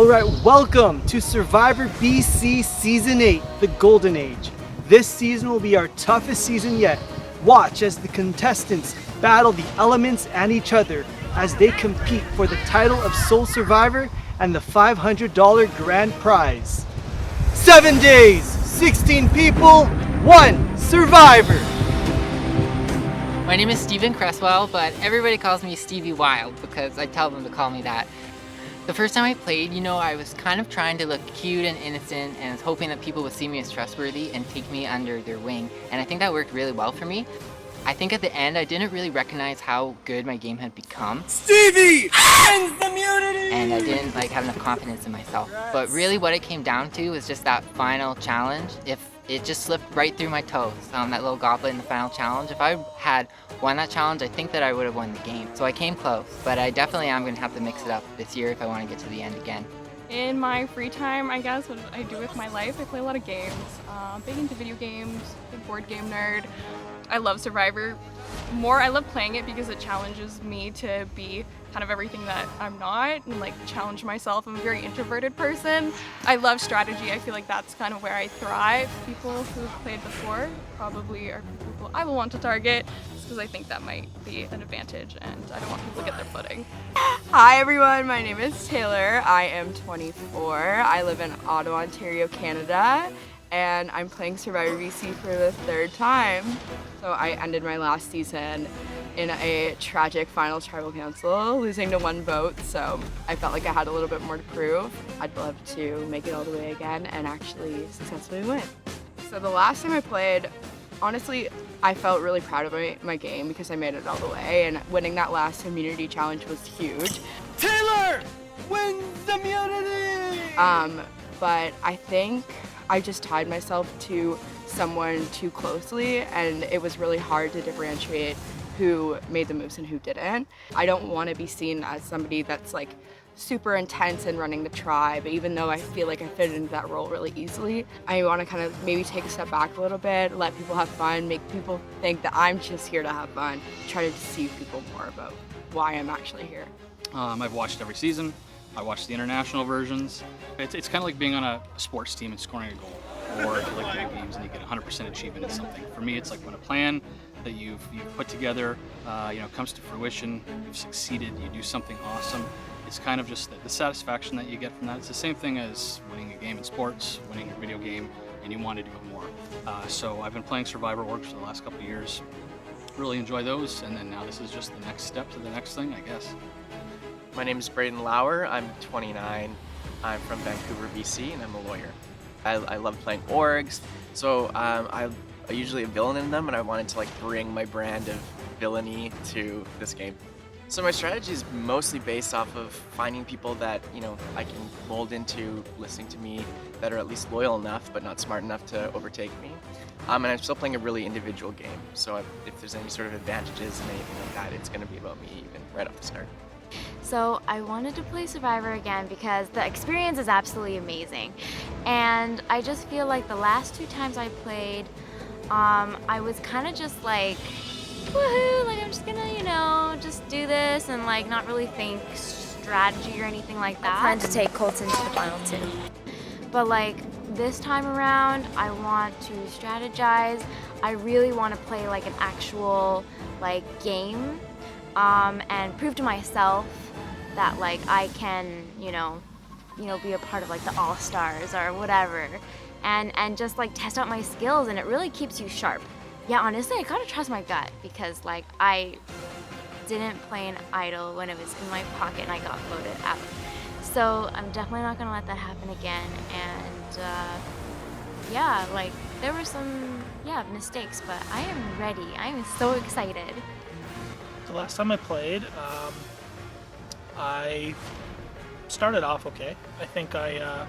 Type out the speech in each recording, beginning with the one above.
Alright, welcome to Survivor BC Season 8, the Golden Age. This season will be our toughest season yet. Watch as the contestants battle the elements and each other as they compete for the title of Sole Survivor and the $500 grand prize. 7 days, 16 people, 1 survivor. My name is Steven Cresswell, but everybody calls me Stevie Wild because I tell them to call me that. The first time I played, I was kind of trying to look cute and innocent and was hoping that people would see me as trustworthy and take me under their wing. And I think that worked really well for me. I think at the end, I didn't really recognize how good my game had become. Stevie wins the immunity! And I didn't have enough confidence in myself. But really what it came down to was just that final challenge. If it just slipped right through my toes, that little goblet in the final challenge. If I had won that challenge, I think that I would have won the game. So I came close, but I definitely am going to have to mix it up this year if I want to get to the end again. In my free time, I guess, what I do with my life, I play a lot of games. Big into video games, big board game nerd. I love Survivor. I love playing it because it challenges me to be kind of everything that I'm not and challenge myself. I'm a very introverted person. I love strategy. I feel like that's kind of where I thrive. People who've played before probably are people I will want to target just because I think that might be an advantage and I don't want people to get their footing. Hi everyone, my name is Taylor. I am 24. I live in Ottawa, Ontario, Canada, and I'm playing Survivor BC for the 3rd time. So I ended my last season in a tragic final tribal council, losing to 1 vote, so I felt like I had a little bit more to prove. I'd love to make it all the way again and actually successfully win. So the last time I played, honestly, I felt really proud of my game because I made it all the way, and winning that last immunity challenge was huge. Taylor wins the immunity! But I think I just tied myself to someone too closely, and it was really hard to differentiate who made the moves and who didn't. I don't want to be seen as somebody that's super intense and running the tribe, even though I feel like I fit into that role really easily. I want to kind of maybe take a step back a little bit, let people have fun, make people think that I'm just here to have fun, try to deceive people more about why I'm actually here. I've watched every season. I watched the international versions. It's kind of like being on a sports team and scoring a goal, or if you like video games and you get 100% achievement in something. For me, it's like when a plan that you've put together, comes to fruition, you've succeeded, you do something awesome. It's kind of just the satisfaction that you get from that. It's the same thing as winning a game in sports, winning a video game, and you want to do it more. So I've been playing Survivor Orgs for the last couple of years. Really enjoy those, and then now this is just the next step to the next thing, I guess. My name is Braden Lauer. I'm 29. I'm from Vancouver, BC, and I'm a lawyer. I love playing orgs, so I'm usually a villain in them, and I wanted to bring my brand of villainy to this game. So my strategy is mostly based off of finding people that I can mold into listening to me, that are at least loyal enough but not smart enough to overtake me. And I'm still playing a really individual game, so if there's any sort of advantages and anything like that, it's going to be about me even right off the start. So I wanted to play Survivor again because the experience is absolutely amazing. And I just feel like the last 2 times I played, I was kind of just woohoo, I'm just gonna, just do this and not really think strategy or anything like that. I plan to take Colton to the final 2. But this time around, I want to strategize. I really want to play an actual game. And prove to myself that I can, be a part of the All-Stars or whatever, and just test out my skills, and it really keeps you sharp. Yeah, honestly, I gotta trust my gut because I didn't play an idol when it was in my pocket and I got voted out. So I'm definitely not gonna let that happen again. And there were some mistakes, but I am ready. I am so excited. The last time I played, I started off okay. I think I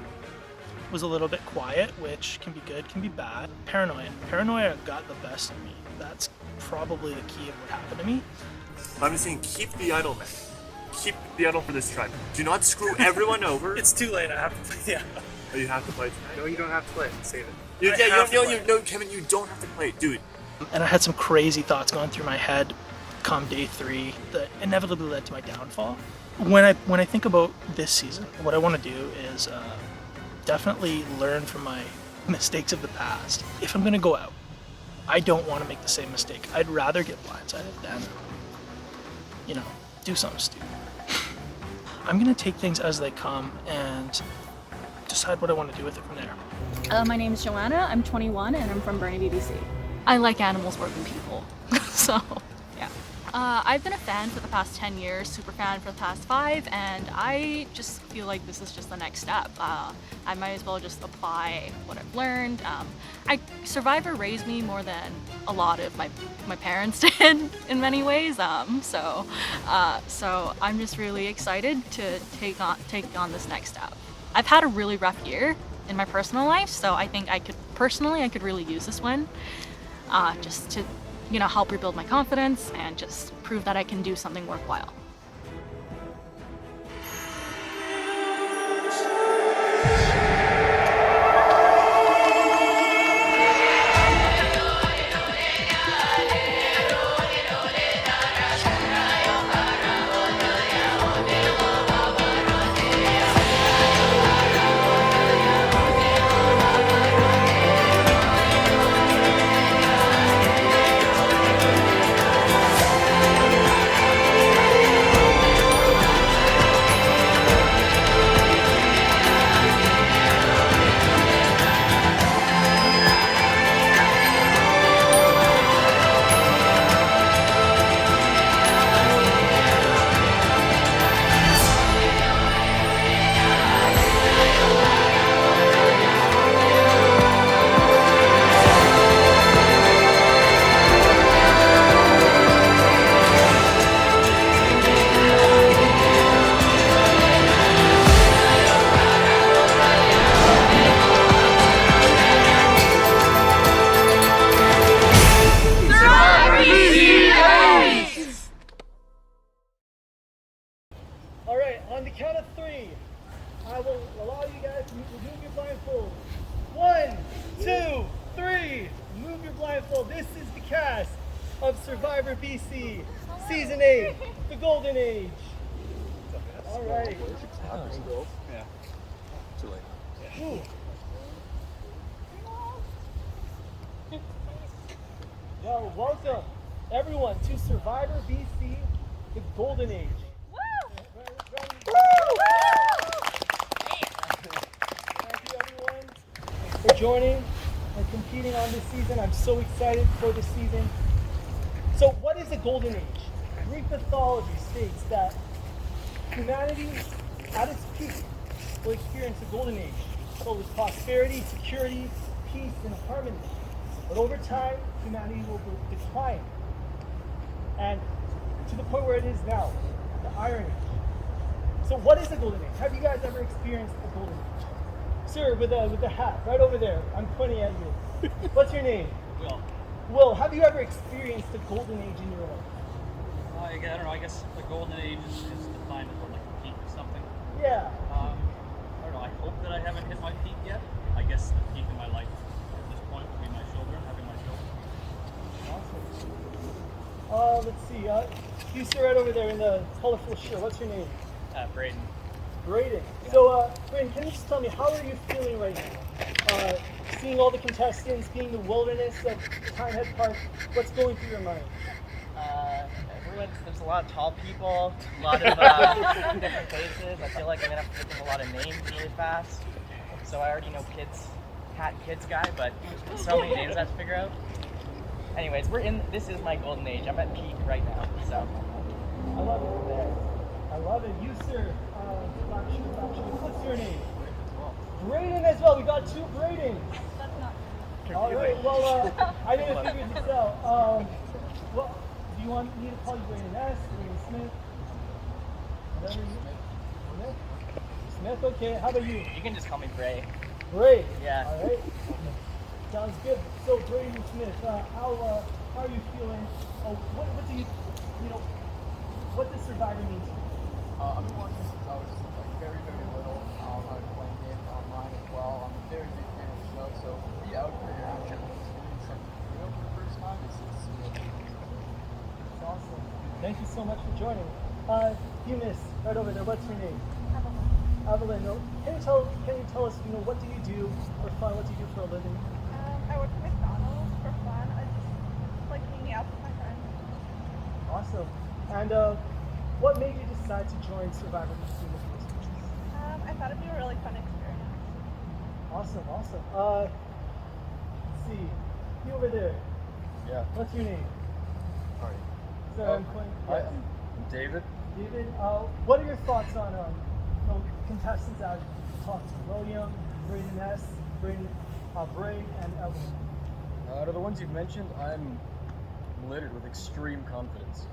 was a little bit quiet, which can be good, can be bad. Paranoia got the best of me. That's probably the key of what happened to me. I'm just saying, keep the idol, man. Keep the idol for this tribe. Do not screw everyone over. It's too late, I have to play, yeah. Oh, you have to play tonight? No, you don't have to play it. Save it. No, Kevin, you don't have to play it, dude. And I had some crazy thoughts going through my head come day 3 that inevitably led to my downfall. when I think about this season, what I want to do is definitely learn from my mistakes of the past. If I'm going to go out, I don't want to make the same mistake. I'd rather get blindsided than, do something stupid. I'm going to take things as they come and decide what I want to do with it from there. My name is Joanna, I'm 21 and I'm from Burnaby, BC. I like animals more than people, so yeah. I've been a fan for the past 10 years, super fan for the past 5, and I just feel like this is just the next step. I might as well just apply what I've learned. Survivor raised me more than a lot of my parents did in many ways, so I'm just really excited to take on this next step. I've had a really rough year in my personal life, so I think I could really use this win just to help rebuild my confidence and just prove that I can do something worthwhile. Alright, on the count of 3, I will allow you guys to remove your blindfold. 1, 2, 3. Remove your blindfold. This is the cast of Survivor BC, Season 8, the Golden Age. Alright. Yeah. Too late. Yo, welcome everyone to Survivor BC, the Golden Age. Thank you everyone for joining and competing on this season. I'm so excited for this season. So what is the Golden Age? Greek mythology states that humanity at its peak will experience a Golden Age filled with prosperity, security, peace, and harmony. But over time, humanity will decline. And to the point where it is now, the Iron Age. So what is the Golden Age? Have you guys ever experienced the Golden Age? Sir, with the hat, right over there. I'm pointing at you. What's your name? Will. Will, have you ever experienced the Golden Age in your life? I don't know, I guess the Golden Age is defined as like a peak or something. Yeah. I don't know, I hope that I haven't hit my peak yet. I guess the peak of my life at this point would be my children, having my children. Awesome. Let's see. You sit right over there in the colorful shirt. What's your name? Braden. Braden. Yeah. So, Braden, can you just tell me, how are you feeling right now? Seeing all the contestants, being the wilderness of Timehead Park, what's going through your mind? There's a lot of tall people, a lot of different faces. I feel like I'm gonna have to think of a lot of names really fast. So I already know kids guy, but there's so many names I have to figure out. Anyways, this is my golden age. I'm at peak right now, so. I love it there. I love it. You, sir, black shoe. What's your name? Braden as well. We got 2 Bradens. That's not true. All right. Well, I need to figure this out. Well, do you want me to call you Braden S, Braden Smith? Whatever you. Smith? Smith. Okay. How about you? You can just call me Bray. Bray. Yeah. All right. Sounds good. So Braden Smith, how are you feeling? What do you what does Survivor mean to you? I've been watching since I was very, very little. I've been playing games online as well. I'm a very big fan of the show, so to be out here and actually experience something real for the first time is really It's awesome. Thank you so much for joining. Eunice, Right over there. What's your name? Evelyn. Can you tell us, what do you do for fun? What do you do for a living? I work at McDonald's for fun. I just like hanging out with my friends. Awesome. And what made you decide to join Survivor BC in the first place? I thought it'd be a really fun experience. Awesome. Let's see. You over there. Yeah. What's your name? Sorry. Sorry, I'm David. David, what are your thoughts on contestants that I've talked to? William, Braden S, Bray, and Evelyn. Out of the ones you've mentioned, I'm littered with extreme confidence.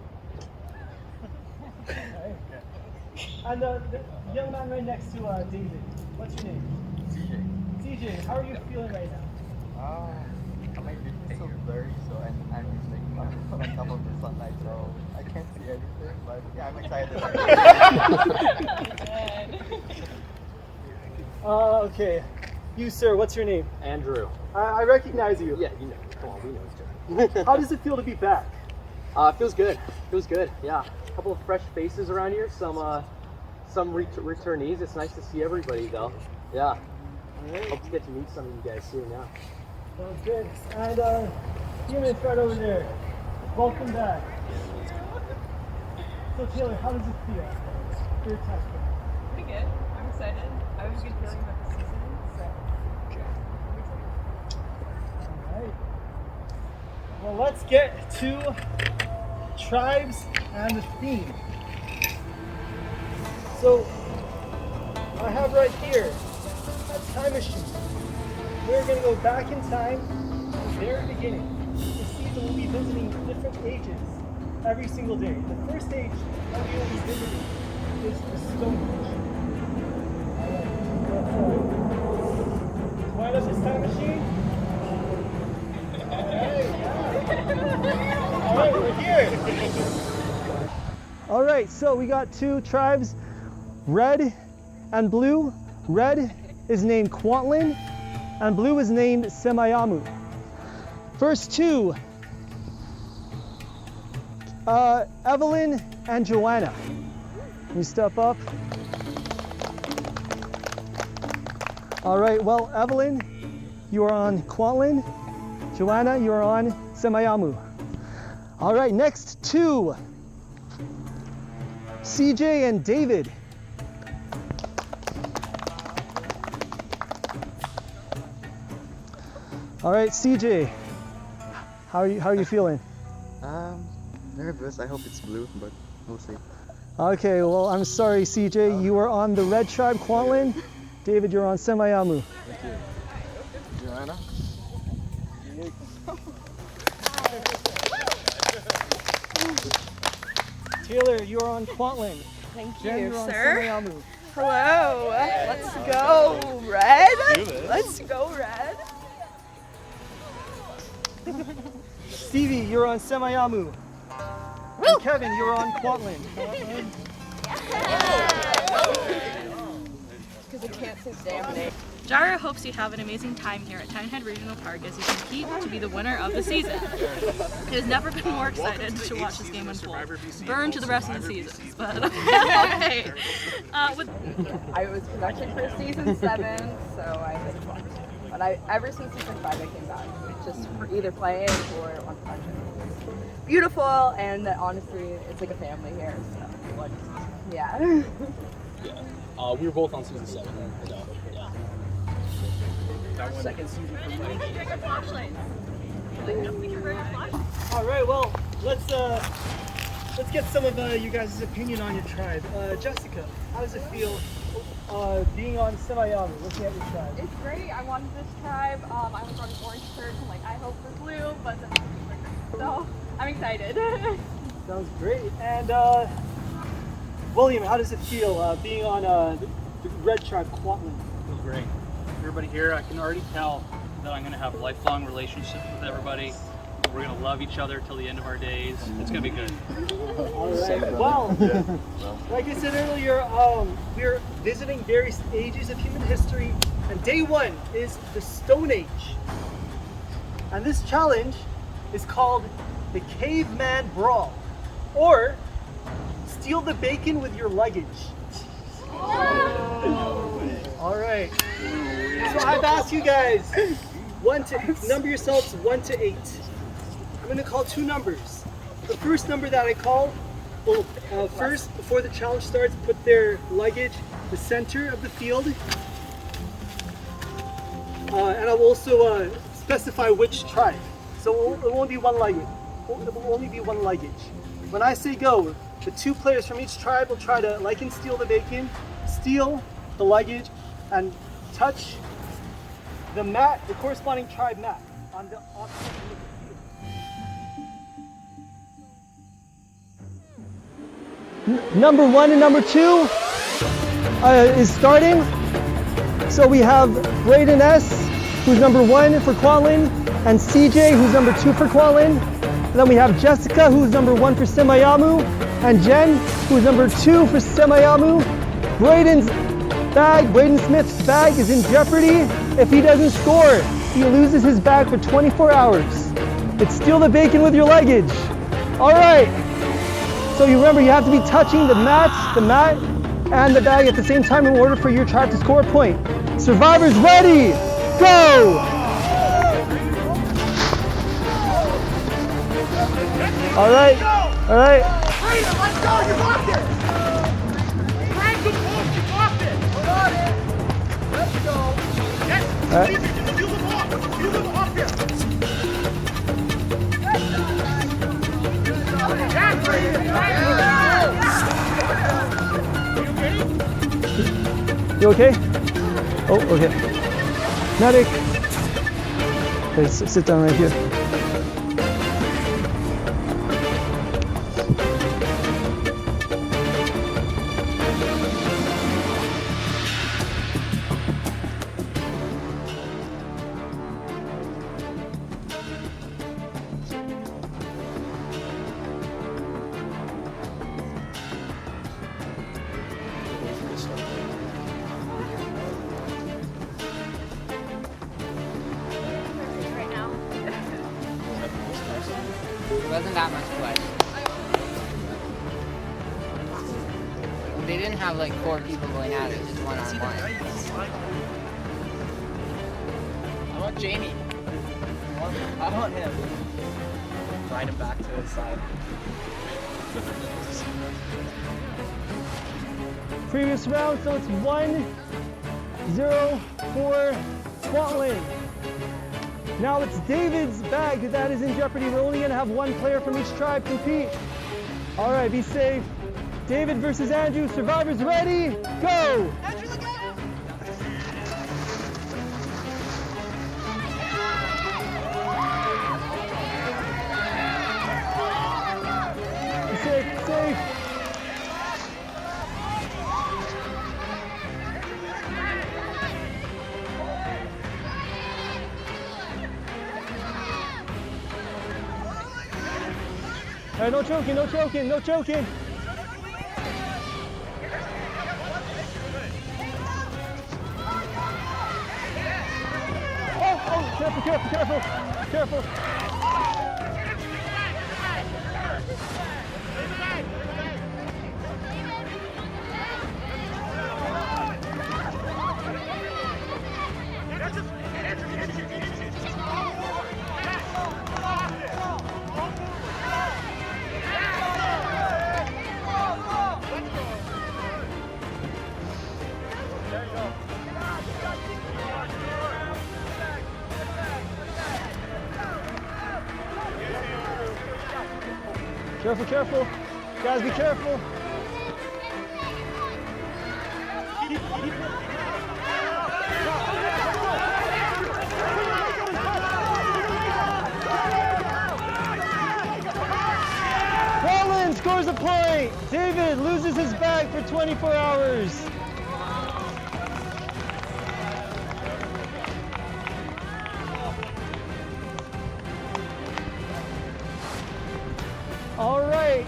Okay. And the young man right next to David, what's your name? CJ, how are you feeling right now? My vision is so blurry, and I'm just on top of the sunlight, so I can't see anything, but yeah, I'm excited. Okay. You, sir, what's your name? Andrew. I recognize you. Yeah, you know. Come on, we know each other. How does it feel to be back? Feels good. Yeah. A couple of fresh faces around here. Some returnees. It's nice to see everybody, though. Yeah. Right. Hope to get to meet some of you guys soon now. Sounds good. And humans right over there. Welcome back. So Taylor, how does it feel? Third time. Pretty good. I'm excited. I have a good feeling about the season, so Alright. Well, let's get to tribes and the theme. So I have right here a time machine. We're going to go back in time to the very beginning. This season we'll be visiting different ages every single day. The first age that we will be visiting is the Stone Age. Wind up this time machine. Alright, we're here. Alright, so we got two tribes, red and blue. Red is named Kwantlen, and blue is named Semayamu. First two, Evelyn and Joanna. You step up. All right, well, Evelyn, you are on Kwantlen. Joanna, you are on Semayamu. All right, next two, CJ and David. All right, CJ, how are you feeling? Nervous. I hope it's blue, but we'll see. Okay, well, I'm sorry, CJ. You are on the red tribe, Kwantlen. David, you're on Semayamu. Thank you. Joanna? Taylor, you're on Kwantlen. Thank Jen, you, you're on sir. Semayamu. Hello. Let's go, red. Let's go, red. Stevie, you're on Semayamu. And Kevin, you're on Kwantlen. Because I can't say damn name. Jara hopes you have an amazing time here at Townhead Regional Park as you compete to be the winner of the season. It has never been more excited to watch this game unfold. Burn to the rest of the season, but okay. I was conducted for season 7, so ever since season 5 I came back, just for either playing or on project. Beautiful, and honestly, it's like a family here. So yeah. Yeah. We were both on season 7. So, yeah. Second season for me. All right, well, let's get some of you guys' opinion on your tribe. Jessica, how does it feel being on Semayamu, looking at your tribe? it's great. I wanted this tribe. I was on an orange shirt and I hope for blue, but so I'm excited. Sounds great. And William, how does it feel being on the red tribe, Kwantlen? Feels great. Everybody here, I can already tell that I'm going to have lifelong relationships with everybody. We're going to love each other till the end of our days. It's going to be good. All right. Well, like I said earlier, we're visiting various ages of human history, and day 1 is the Stone Age. And this challenge is called the Caveman Brawl, or steal the bacon with your luggage. All right. So I've asked you guys, number yourselves 1 to 8. I'm going to call 2 numbers. The first number that I call will first, before the challenge starts, put their luggage the center of the field. And I will also specify which tribe. So it won't be one luggage. It will only be one luggage. When I say go, the 2 players from each tribe will try to like and steal the bacon, steal the luggage, and touch the mat, the corresponding tribe mat on the opposite end of the field. Number 1 and number 2 is starting. So we have Braden S, who's number 1 for Kwalin, and CJ, who's number 2 for Kwalin. And then we have Jessica, who's number 1 for Semayamu, and Jen, who's number 2 for Semayamu. Braden Smith's bag is in jeopardy. If he doesn't score, he loses his bag for 24 hours. It's steal the bacon with your luggage. All right. So you remember, you have to be touching the mat, and the bag at the same time in order for your tribe to score a point. Survivors ready, go! All right, all right. Freedom, let's go, you blocked it! Grab the ball, you blocked it! Got it! Let's go! Yes, All right. feel them off! Feel them off here! You okay? Oh, okay. Medic. Okay, sit down right here. It wasn't that much play. They didn't have like 4 people going at it, just one-on-one. I want Jamie. I want him. Ride him back to his side. Previous round, so it's 1-0 for Scotland. Now it's David's bag that is in jeopardy. We're only going to have 1 player from each tribe compete. All right, be safe. David versus Andrew. Survivors ready? Go! Andrew, look out! Be safe, be safe. All right, no choking, no choking, no choking. Oh, careful, careful, careful, careful. Careful, careful. Guys, be careful. Roland scores a point. David loses his bag for 24 hours. All right,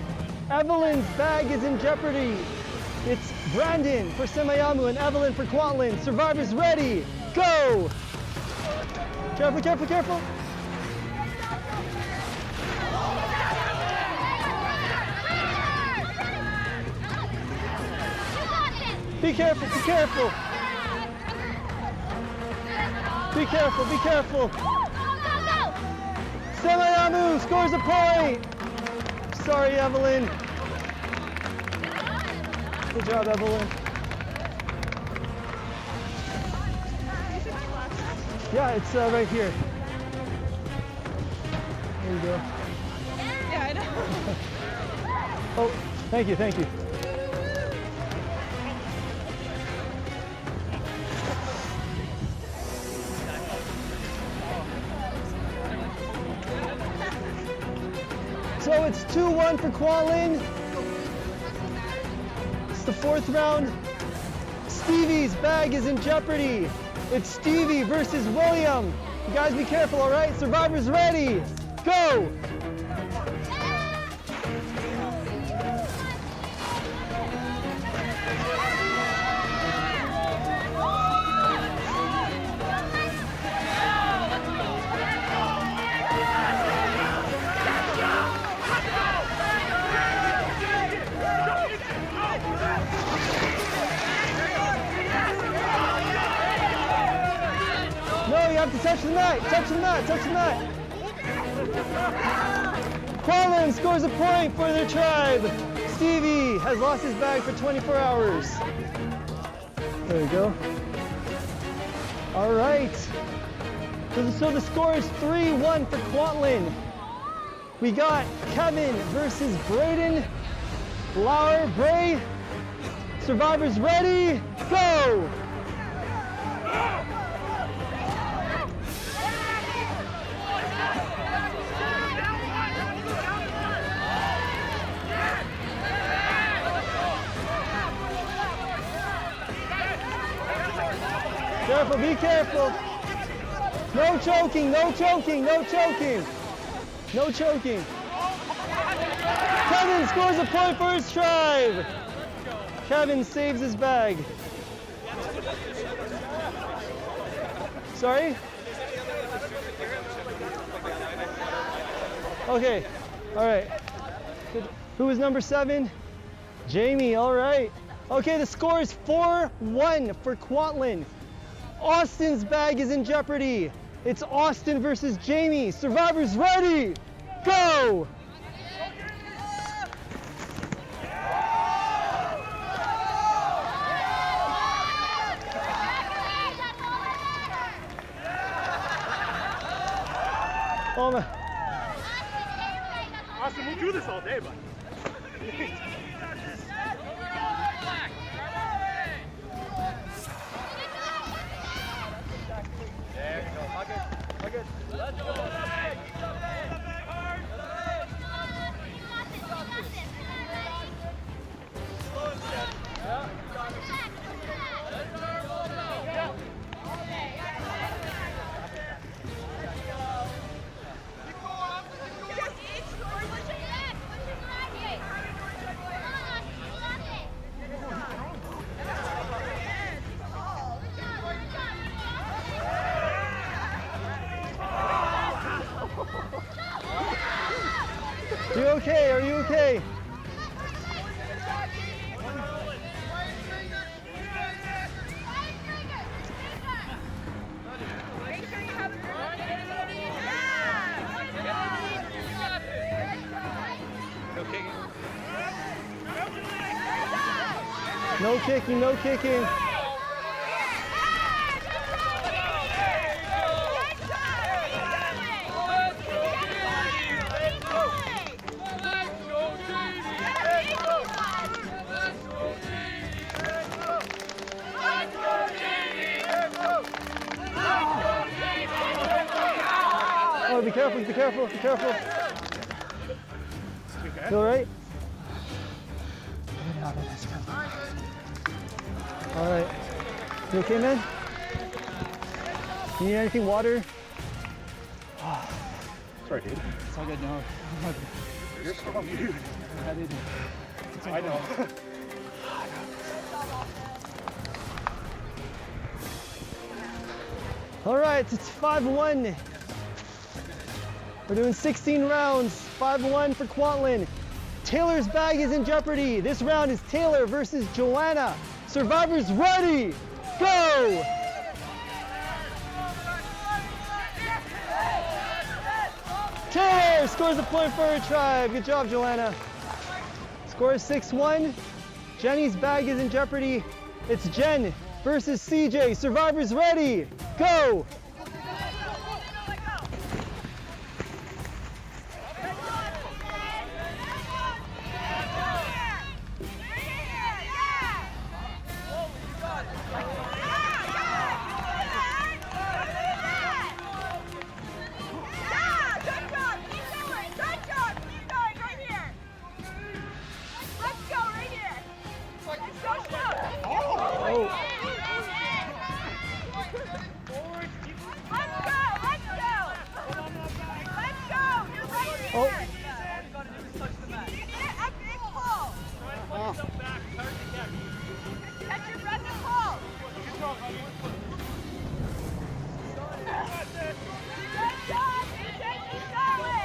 Evelyn's bag is in jeopardy. It's Brandon for Semayamu and Evelyn for Kwantland. Survivors ready, go! Careful, careful, careful. Be careful, be careful. Be careful, be careful. Semayamu scores a point. Sorry, Evelyn. Good job, Evelyn. Yeah, it's right here. There you go. Yeah, I know. Oh, thank you, thank you. So it's 2-1 for Kwalin. It's the fourth round. Stevie's bag is in jeopardy. It's Stevie versus William. You guys be careful, all right? Survivor's ready. Go! No, you have to touch the net, touch the net, touch the net. Kwalin scores a point for their tribe. Stevie has lost his bag for 24 hours. There we go. All right. So the score is 3-1 for Kwalin. We got Kevin versus Braden. Lauer, Bray. Survivors ready, go! Careful, be careful. No choking, no choking, no choking. No choking. Kevin scores a point for his tribe. Kevin saves his bag. Sorry? Okay, all right. Who was number 7? Jamie, all right. Okay, the score is 4-1 for Kwalin. Austin's bag is in jeopardy. It's Austin versus Jamie. Survivors ready, go! Oh my. Austin, we'll do this all day, bud. There you go. Hug it. Hug it. Let's go. You okay? Are you okay? No kicking, no kicking. Oh, be careful, be careful, be careful. You all right? All right. You okay, man? You need anything? Water? Sorry, dude. It's all good, no. You're strong, dude. I know. All right, it's 5-1. We're doing 16 rounds, 5-1 for Kwalin. Taylor's bag is in jeopardy. This round is Taylor versus Joanna. Survivors ready, go! Taylor scores a point for her tribe. Good job, Joanna. Score is 6-1. Jenny's bag is in jeopardy. It's Jen versus CJ. Survivors ready, go!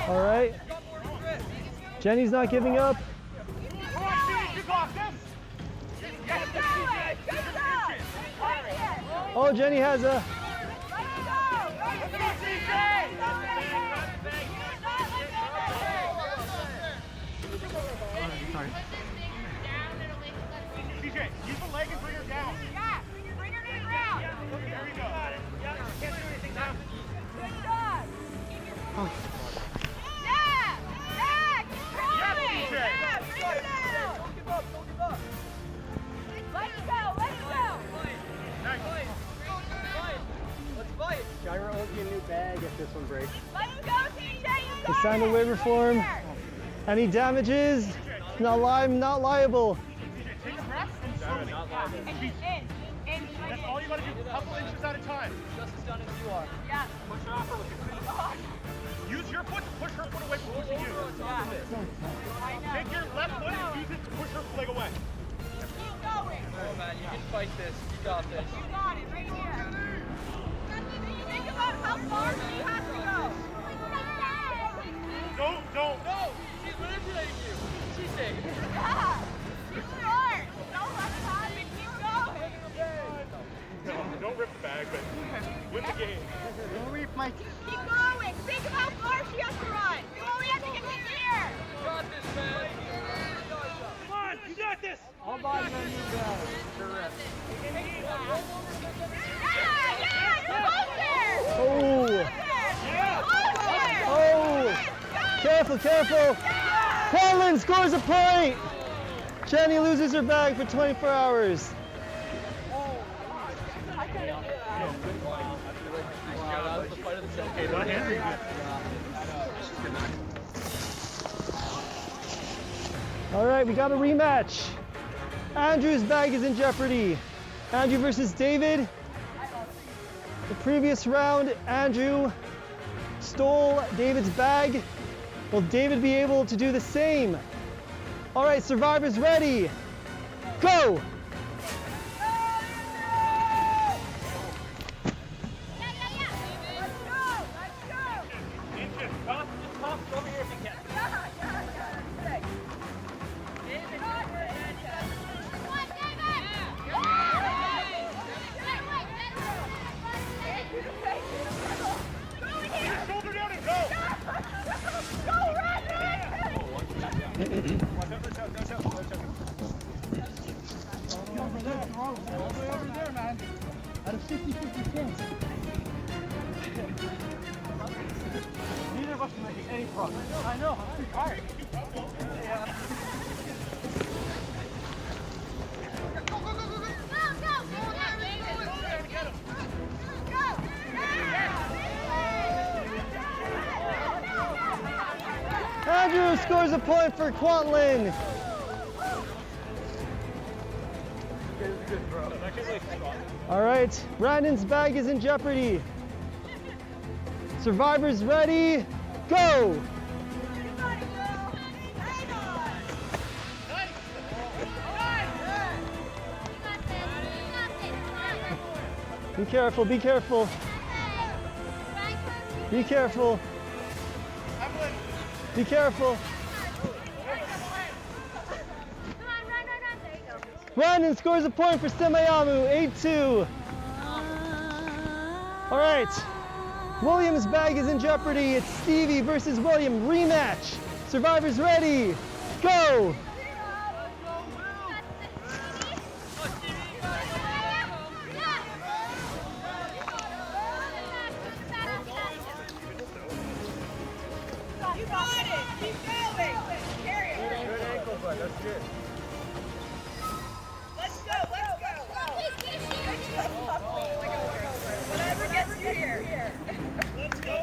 All right. Jenny's not giving up. Oh, Jenny has a... Sorry. CJ, use the leg and bring her down. Yeah, bring her to the ground. Okay, there we go. Yeah, can't do anything now. Good job. Oh. Yeah, keep going. Yeah, bring her down. Don't give up, don't give up. Let's go. Nice. Let's fight. Gyro owes you a new bag if this one breaks. Let's go, CJ. They signed a waiver form. Any damages? Not liable. Take a breath and slowly. In. That's all you gotta do. A couple inches at a time. Just as done as you are. Yeah. Push her off her. Use your foot to push her foot away from pushing you. Take your left foot and use it to push her leg away. Keep going. Oh man, you can fight this. You got this. You got it right here. Think about how far she has to go. Don't. No, she's manipulating you. She's safe. Yeah. You're smart. Don't let it happen. Keep going. Don't rip the bag, but win the game. Don't rip my... Keep going. Think of how far she has to run. You only have to get to here. You got this, man. Come on, you got this. I'll buy you a new bag. Correct. Yeah, you're closer. Oh! Oh! Careful! Portland scores a point! Jenny loses her bag for 24 hours. All right, we got a rematch. Andrew's bag is in jeopardy. Andrew versus David. The previous round, Andrew stole David's bag. Will David be able to do the same? All right, survivors ready. Go! Shoulder down and go! Go, run! All the way over there, man. At a 50-50 chance. Neither of us can make any progress. I know, I'm too tired. Andrew scores a point for Quantlin. All right, Brandon's bag is in jeopardy. Survivors ready, go! Be careful, be careful. Be careful. Be careful. Come on, run. There you go. Brandon scores a point for Semayamu, 8-2. All right, William's bag is in jeopardy. It's Stevie versus William, rematch. Survivors ready, go. You got it! Keep going! Carry it! Good ankle, bud. That's good. Let's go! Let's go! Whatever gets you here. Let's go!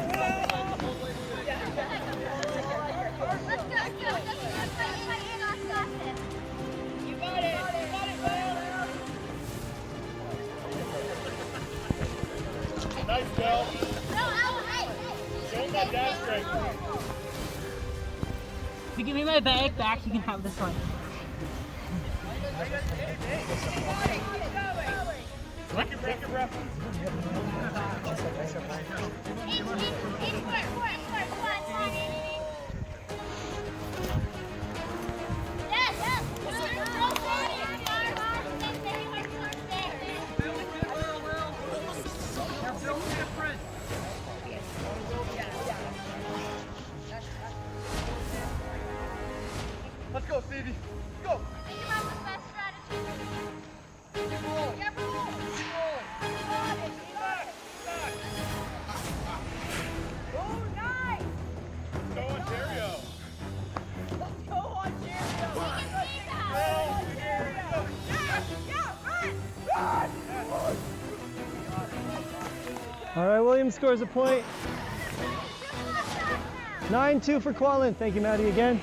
You got it! You got it, Will! Nice, Bill. Show that dash strength. If you give me my bag back, you can have this one. Take a breath. Let's go, Stevie. Go. Go, Ontario. Let's go, Ontario! All right, William scores a point. 9-2 for Qualin. Thank you, Maddie, again.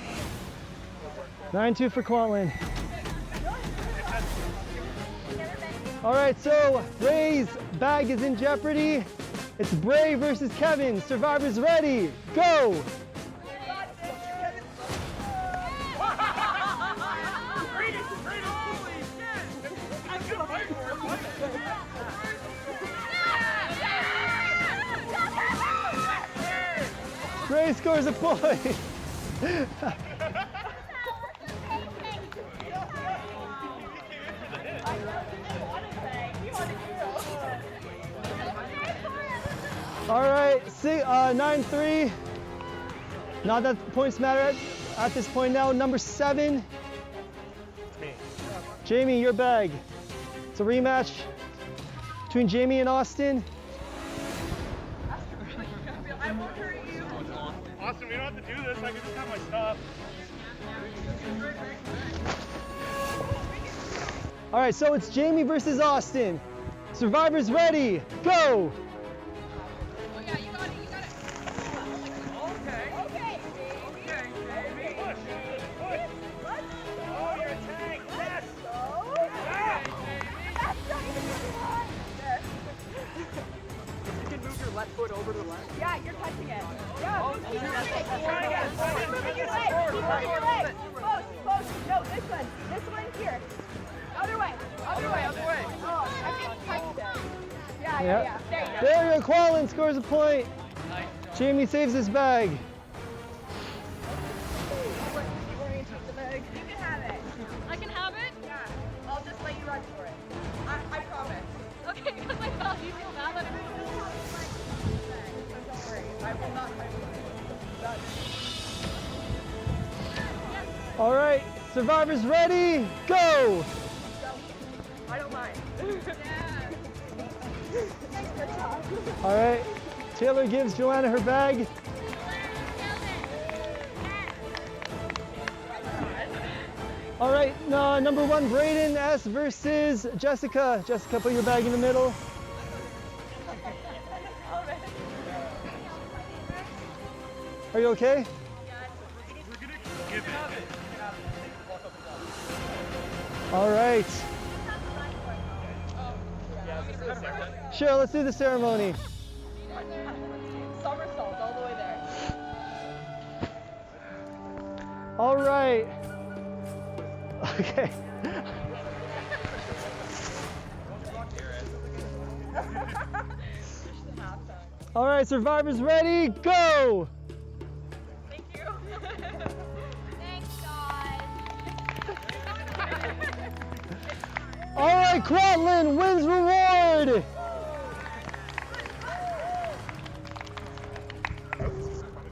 9-2 for Qualin. All right, so Ray's bag is in jeopardy. It's Bray versus Kevin. Survivors ready, go. Bray scores a point. All right, 9-3. Not that points matter at this point now. Number 7. It's me. Jamie, your bag. It's a rematch between Jamie and Austin. Austin, we don't have to do this. I can just have my stuff. All right, so it's Jamie versus Austin. Survivors ready, go. Left foot over to the left. Yeah, you're touching it. Yeah, keep moving your leg. Keep moving your leg. Close, close. No, this one. This one here. Other way. Other way. Other way. Oh, I just touched it. Yeah. There you go. There you go. Qualin scores a point. Jamie saves his bag. You want me to take the bag? You can have it. I can have it? Yeah. I'll just let you run for it. I promise. Okay, because I thought you feel bad that I didn't. Don't worry. I will not. All right, survivors ready, go. I don't mind. All right, Taylor gives Joanna her bag. All right, number 1, Brayden S versus Jessica. Jessica, put your bag in the middle. Are you okay? All right. Sure, let's do the ceremony. Somersault all the way there. All right. Okay. All right, survivors ready, go! Thank you. Thanks, guys. All right, Quatlin wins reward.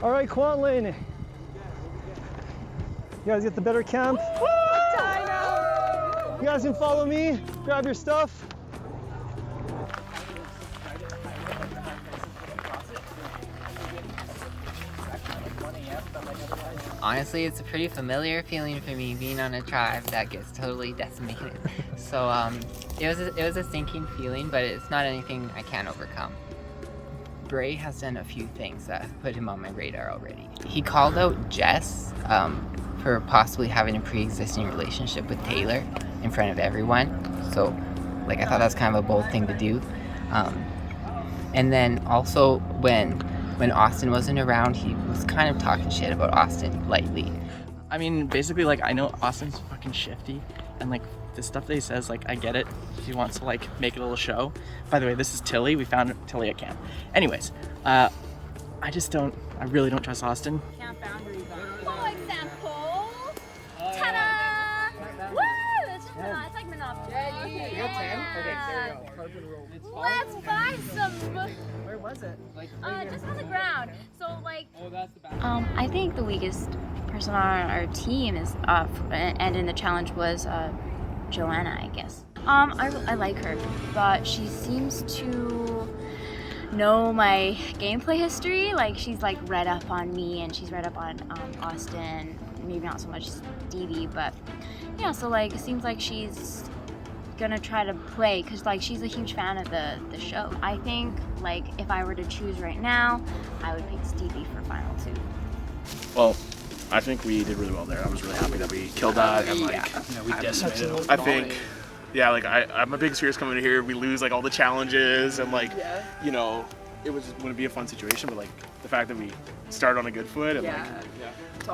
All right, Quatlin. You guys get the better camp. You guys can follow me, grab your stuff. Honestly, it's a pretty familiar feeling for me being on a tribe that gets totally decimated. So it was a sinking feeling, but it's not anything I can't overcome. Bray has done a few things that have put him on my radar already. He called out Jess for possibly having a pre-existing relationship with Taylor in front of everyone. So, like, I thought that's kind of a bold thing to do. And then also when Austin wasn't around, he was kind of talking shit about Austin lightly. I mean, basically, like, I know Austin's fucking shifty, and like the stuff that he says, like, I get it. He wants to like make a little show. By the way, this is Tilly. We found Tilly at camp. Anyways, I really don't trust Austin. Camp boundaries. For example, ta-da! Woo! It's just it's like Monopoly. Yeah. You got 10? Okay, there we go. Let's buy some. Where was it? Like, Just on the ground. So like. Oh, that's the back. I think the weakest person on our team is, and in the challenge was Joanna, I guess. I like her, but she seems to know my gameplay history. Like, she's like read up on me, and she's read up on Austin. Maybe not so much Stevie, but yeah. So like, it seems like she's gonna try to play, because like she's a huge fan of the show. I think like if I were to choose right now, I would pick Stevie for final 2. Well, I think we did really well there. I was really happy that we killed that and like we decimated them. I think like I'm a big fears coming in here. We lose like all the challenges and like you know, it wouldn't be a fun situation, but like the fact that we started on a good foot and you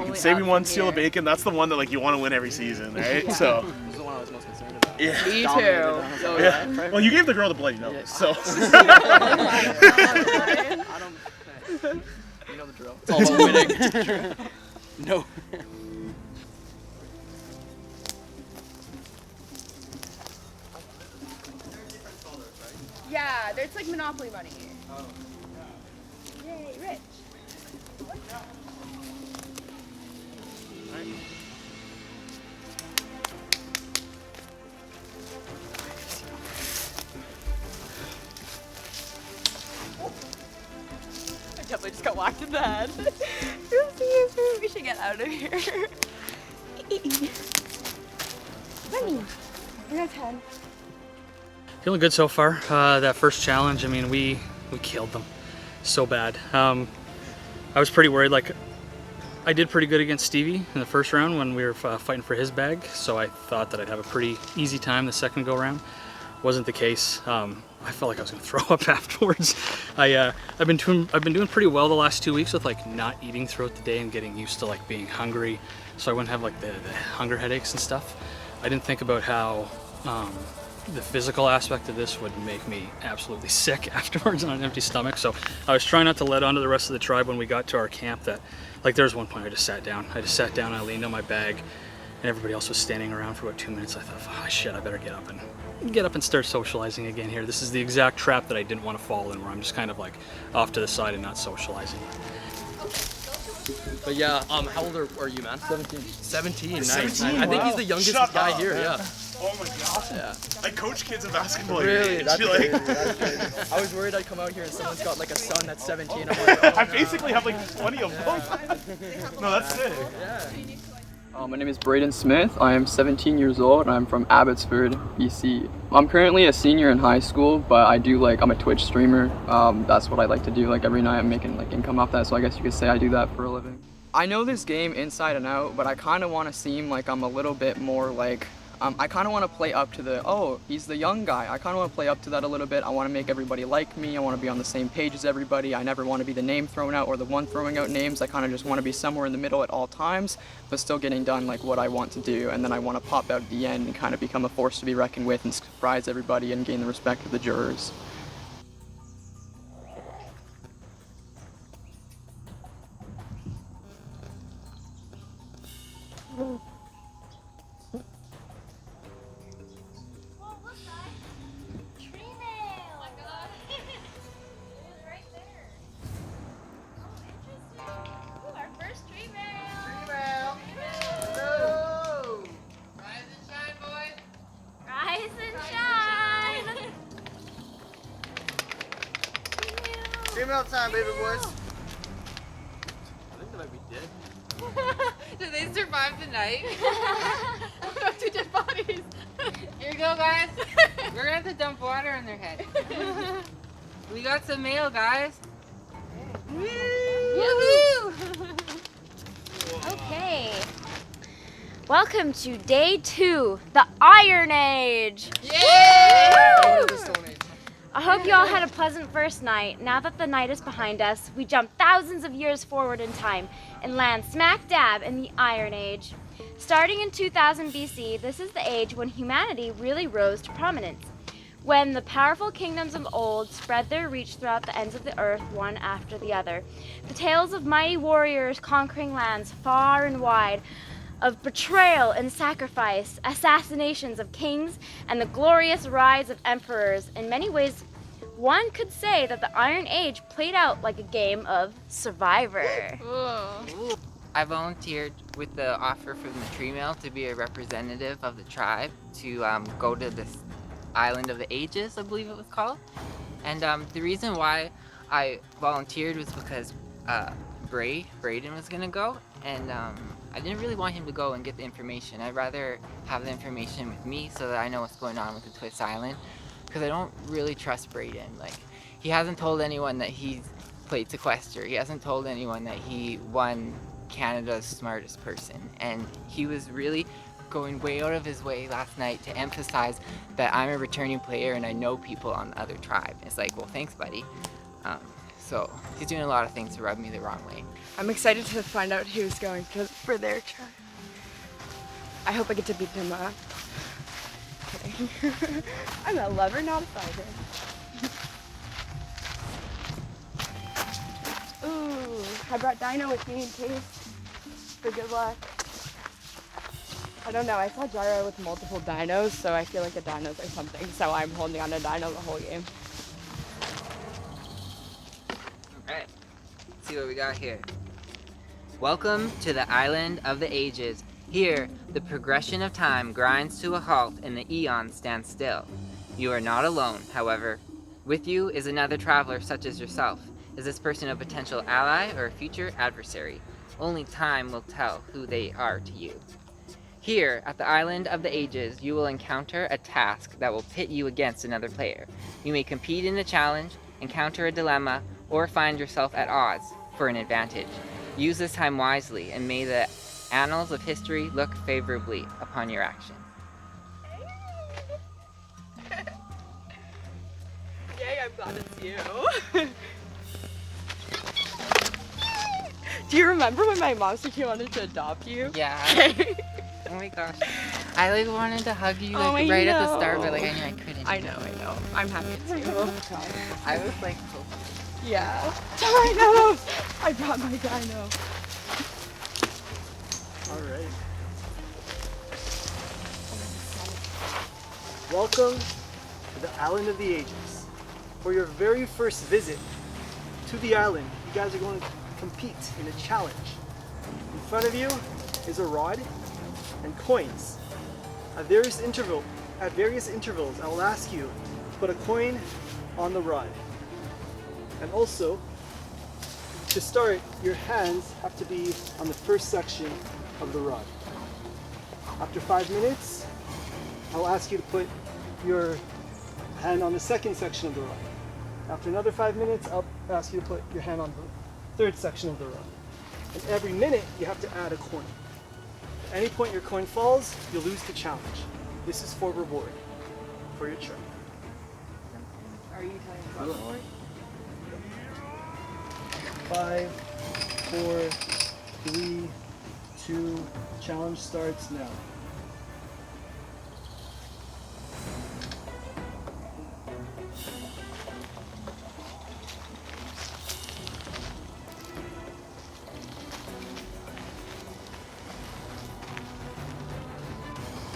can say we won Steal a Bacon, that's the one that like you want to win every season, right? So This is the one I was most concerned about. yeah. Me too. So, Yeah. Well, you gave the girl the bloody nose, so. I don't. You know the drill. It's all about winning. No. Yeah, there's like Monopoly money. Yay, rich. I definitely just got whacked in the head. We should get out of here. Money. I got 10. Feeling good so far. That first challenge, I mean, we killed them so bad. I was pretty worried. Like, I did pretty good against Stevie in the first round when we were fighting for his bag, so I thought that I'd have a pretty easy time the second go round. Wasn't the case. I felt like I was gonna throw up afterwards. I've been doing pretty well the last 2 weeks with like not eating throughout the day and getting used to like being hungry, so I wouldn't have like the hunger headaches and stuff. I didn't think about how the physical aspect of this would make me absolutely sick afterwards on an empty stomach. So I was trying not to let on to the rest of the tribe when we got to our camp that, like, there was one point I just sat down. I leaned on my bag, and everybody else was standing around for about 2 minutes. I thought, oh shit, I better get up and start socializing again here. This is the exact trap that I didn't want to fall in, where I'm just kind of like off to the side and not socializing. But yeah, how old are you, man? 17. 17, nice. 17? I think Wow. he's the youngest Shut guy up, here, man. yeah. Oh my god. Yeah. I coach kids in basketball. Really? That's like... crazy, that's crazy. I was worried I'd come out here and someone's got like a son that's 17. I'm like, oh, I basically have like 20 of them. No, that's sick. Yeah. My name is Braden Smith. I am 17 years old and I'm from Abbotsford, BC. I'm currently a senior in high school, but I'm a Twitch streamer. That's what I like to do. Like every night I'm making like income off that, so I guess you could say I do that for a living. I know this game inside and out, but I kind of want to seem like I'm a little bit more like, I kind of want to play up to the, oh, he's the young guy. I kind of want to play up to that a little bit. I want to make everybody like me. I want to be on the same page as everybody. I never want to be the name thrown out or the one throwing out names. I kind of just want to be somewhere in the middle at all times, but still getting done like what I want to do. And then I want to pop out at the end and kind of become a force to be reckoned with and surprise everybody and gain the respect of the jurors. Well, Female time, baby boys. I think they might be dead. Did they survive the night? We got 2 dead bodies. Here we go, guys. We're gonna have to dump water on their head. We got some mail, guys. Woohoo! Okay. Welcome to day 2, the Iron Age. Yay! I hope you all had a pleasant first night. Now that the night is behind us, we jump thousands of years forward in time and land smack dab in the Iron Age. Starting in 2000 BC, this is the age when humanity really rose to prominence, when the powerful kingdoms of old spread their reach throughout the ends of the earth one after the other. The tales of mighty warriors conquering lands far and wide, of betrayal and sacrifice, assassinations of kings, and the glorious rise of emperors. In many ways, one could say that the Iron Age played out like a game of Survivor. I volunteered with the offer from the tree mill to be a representative of the tribe to go to this Island of the Ages, I believe it was called. And the reason why I volunteered was because Braden was gonna go, and I didn't really want him to go and get the information. I'd rather have the information with me so that I know what's going on with the Twist Island, because I don't really trust Braden. Like, he hasn't told anyone that he's played Sequester. He hasn't told anyone that he won Canada's smartest person, and he was really going way out of his way last night to emphasize that I'm a returning player and I know people on the other tribe. It's like, well, thanks, buddy. So he's doing a lot of things to rub me the wrong way. I'm excited to find out who's going for their tribe. I hope I get to beat them up. Kidding. I'm a lover, not a fighter. Ooh, I brought Dino with me in case for good luck. I don't know, I saw Gyro with multiple dinos, so I feel like the dinos are something, so I'm holding on to Dino the whole game. Alright, let's see what we got here. Welcome to the Island of the Ages. Here, the progression of time grinds to a halt and the eons stand still. You are not alone, however. With you is another traveler such as yourself. Is this person a potential ally or a future adversary? Only time will tell who they are to you. Here, at the Island of the Ages, you will encounter a task that will pit you against another player. You may compete in a challenge, encounter a dilemma, or find yourself at odds for an advantage. Use this time wisely, and may the annals of history look favorably upon your action. Yay, I'm glad it's you. Do you remember when my mom said she wanted to adopt you? Yeah. Oh my gosh. I like wanted to hug you like right at the start, but like I knew I couldn't. I know. I'm happy it's you. I was like, yeah. Dino! I brought my dino. Alright. Welcome to the Island of the Ages. For your very first visit to the island, you guys are going to compete in a challenge. In front of you is a rod and coins. At various intervals, I will ask you to put a coin on the rod. And also, to start, your hands have to be on the first section of the rod. After 5 minutes, I'll ask you to put your hand on the second section of the rod. After another 5 minutes, I'll ask you to put your hand on the third section of the rod. And every minute, you have to add a coin. At any point your coin falls, you lose the challenge. This is for reward for your trip. Are you telling me about 5, 4, 3, 2, challenge starts now.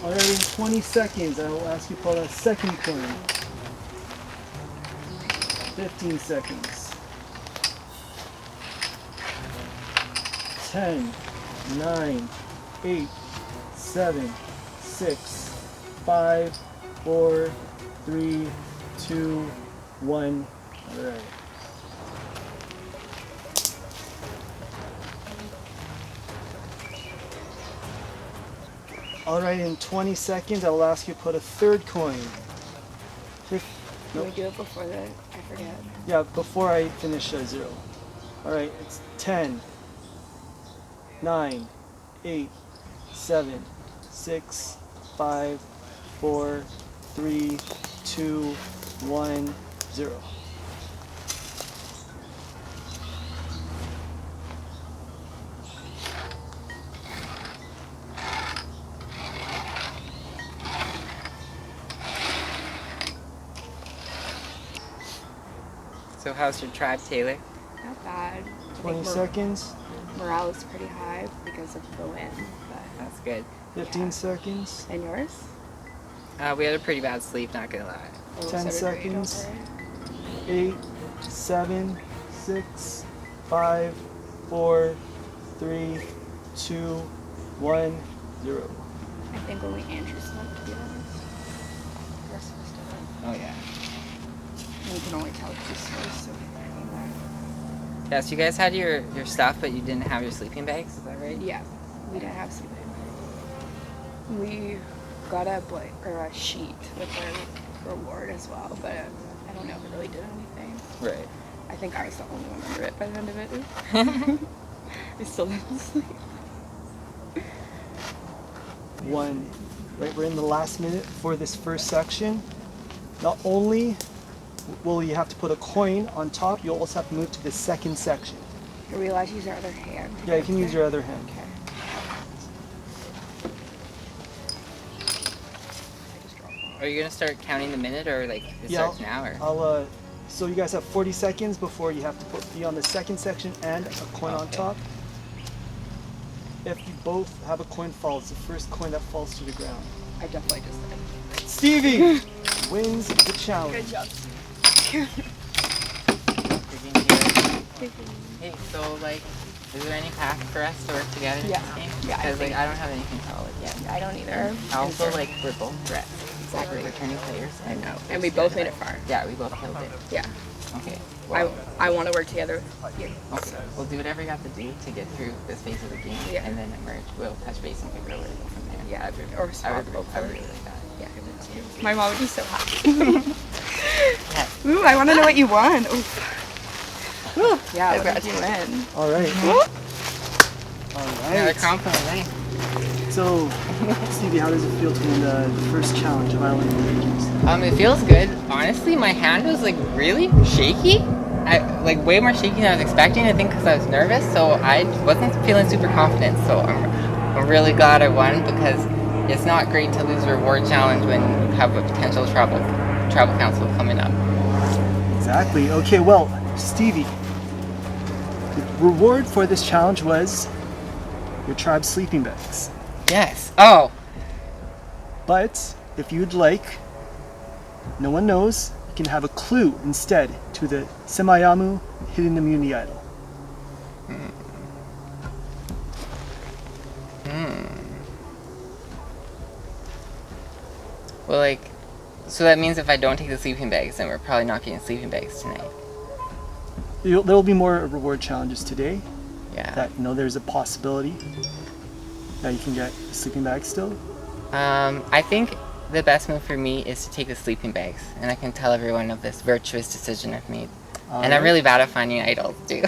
Alright, in 20 seconds, I will ask you to pull a second coin. 15 seconds. 10, 9, 8, 7, 6, 5, 4, 3, 2, 1. Alright. All right, in 20 seconds, I will ask you to put a third coin. Can we do it before I forget? Yeah, before I finish 0. All right, it's 10, 9, 8, 7, 6, 5, 4, 3, 2, 1, 0. So how's your tribe, Taylor? Not bad. 20 seconds. Morale is pretty high because of the win. But That's good. 15 seconds. And yours? We had a pretty bad sleep, not gonna lie. 10 seconds. 8, 7, 6, 5, 4, 3, 2, 1, 0. I think only Andrew slept, to be honest. The rest of us didn't. Oh yeah. And you can only tell because he's so freaking loud. Yeah, so you guys had your stuff, but you didn't have your sleeping bags, is that right? Yeah, we didn't have sleeping. We got a sheet with our reward as well, but I don't know if it really did anything. Right. I think I was the only one under it by the end of it. I still didn't sleep. 1. Right, we're in the last minute for this first section. Not only will you have to put a coin on top, you'll also have to move to the second section. Are we allowed to use our other hand? Yeah, you can use your other hand. Okay. Are you gonna start counting the minute, or like it starts now, or? So you guys have 40 seconds before you have to be on the second section and a coin on top. If you both have a coin fall, it's the first coin that falls to the ground. I definitely just did. Stevie wins the challenge. Good job. Hey, so like, is there any path for us to work together in this game? Yeah, Because like I don't have anything solid yet. Yeah, I don't either. Also, like we're both threats. Exactly. We're returning players. I know. And we both made it far. Yeah, we both killed it. Yeah. Okay. I want to work together with you. Okay. We'll do whatever you have to do to get through this phase of the game, and then emerge. We'll touch base and figure out where to go from there. Yeah, or swap. I would really like that. Yeah. My mom would be so happy. Ooh, I want to know what you won. Ooh. Yeah, what did you win? All right. All right. Another compliment, right? So, Stevie, how does it feel to win the first challenge of Island Rankings? It feels good. Honestly, my hand was like really shaky. Like way more shaky than I was expecting. I think because I was nervous, so I wasn't feeling super confident. So I'm really glad I won, because it's not great to lose a reward challenge when you have a potential tribal council coming up. Exactly. Okay, well, Stevie, the reward for this challenge was your tribe's sleeping bags. Yes. Oh. But if you'd like, no one knows, you can have a clue instead to the Semayamu hidden immunity idol. Well, like, so that means if I don't take the sleeping bags, then we're probably not getting sleeping bags tonight. There will be more reward challenges today. Yeah. That, there's a possibility that you can get sleeping bags still. I think the best move for me is to take the sleeping bags, and I can tell everyone of this virtuous decision I've made. And I'm really bad at finding idols, too.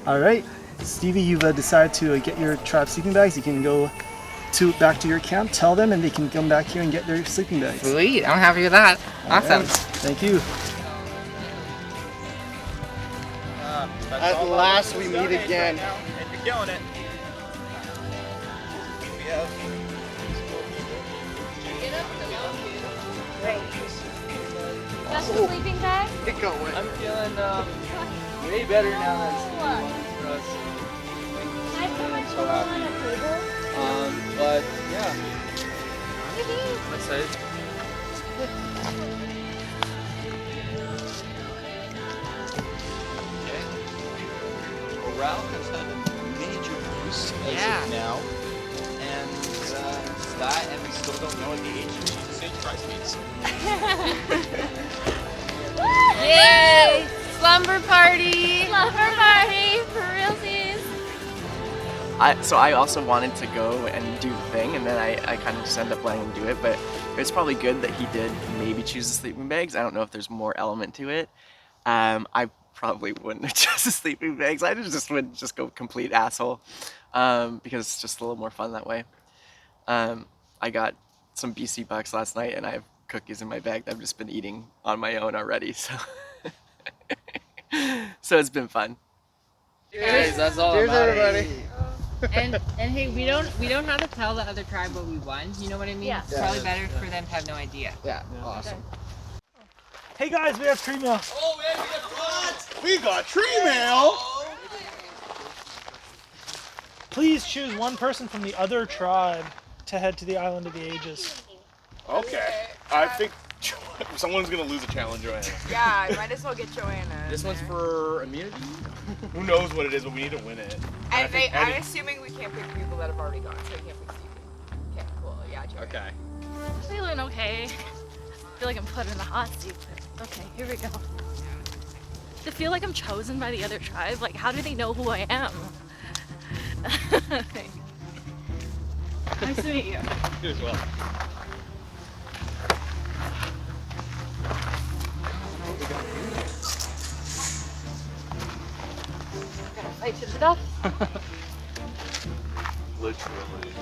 All right, Stevie, you've decided to get your tribe sleeping bags. You can go back to your camp, tell them, and they can come back here and get their sleeping bags. Sweet, I'm happy with that. Awesome. Right. Thank you. At last we meet again. You're killing it. That's the sleeping bag? Get going. I'm feeling way better now than Stevie wanted for us. Can I put my pillow on a table? But yeah. I'm excited. Morale has had a major boost as of now, and we still don't know what the age of the stage prize means. Yay! Slumber party! Slumber party! For realsies! I also wanted to go and do the thing, and then I kind of just ended up letting him do it. But it was probably good that he did maybe choose the sleeping bags. I don't know if there's more element to it. I probably wouldn't have chosen the sleeping bags. I would just go complete asshole because it's just a little more fun that way. I got some BC bucks last night, and I have cookies in my bag that I've just been eating on my own already. So, so it's been fun. Cheers, that's all. Cheers, everybody. And hey, we don't have to tell the other tribe what we won. You know what I mean? Yeah. It's probably better for them to have no idea. Yeah, awesome. Hey guys, we have tree mail. Oh, we have what? We got tree mail. Please choose one person from the other tribe to head to the Island of the Ages. Okay. I think someone's gonna lose a challenge, Joanna. Yeah, I might as well get Joanna. This one's for immunity? Who knows what it is, but we need to win it. And I'm assuming we can't pick people that have already gone, so we can't pick Stevie. Okay, cool. Yeah, Joanna. Okay. Feeling okay. I feel like I'm put in the hot seat. But okay, here we go. To feel like I'm chosen by the other tribe, like how do they know who I am? Nice to meet you. You as well. Gonna fight to the death. Literally.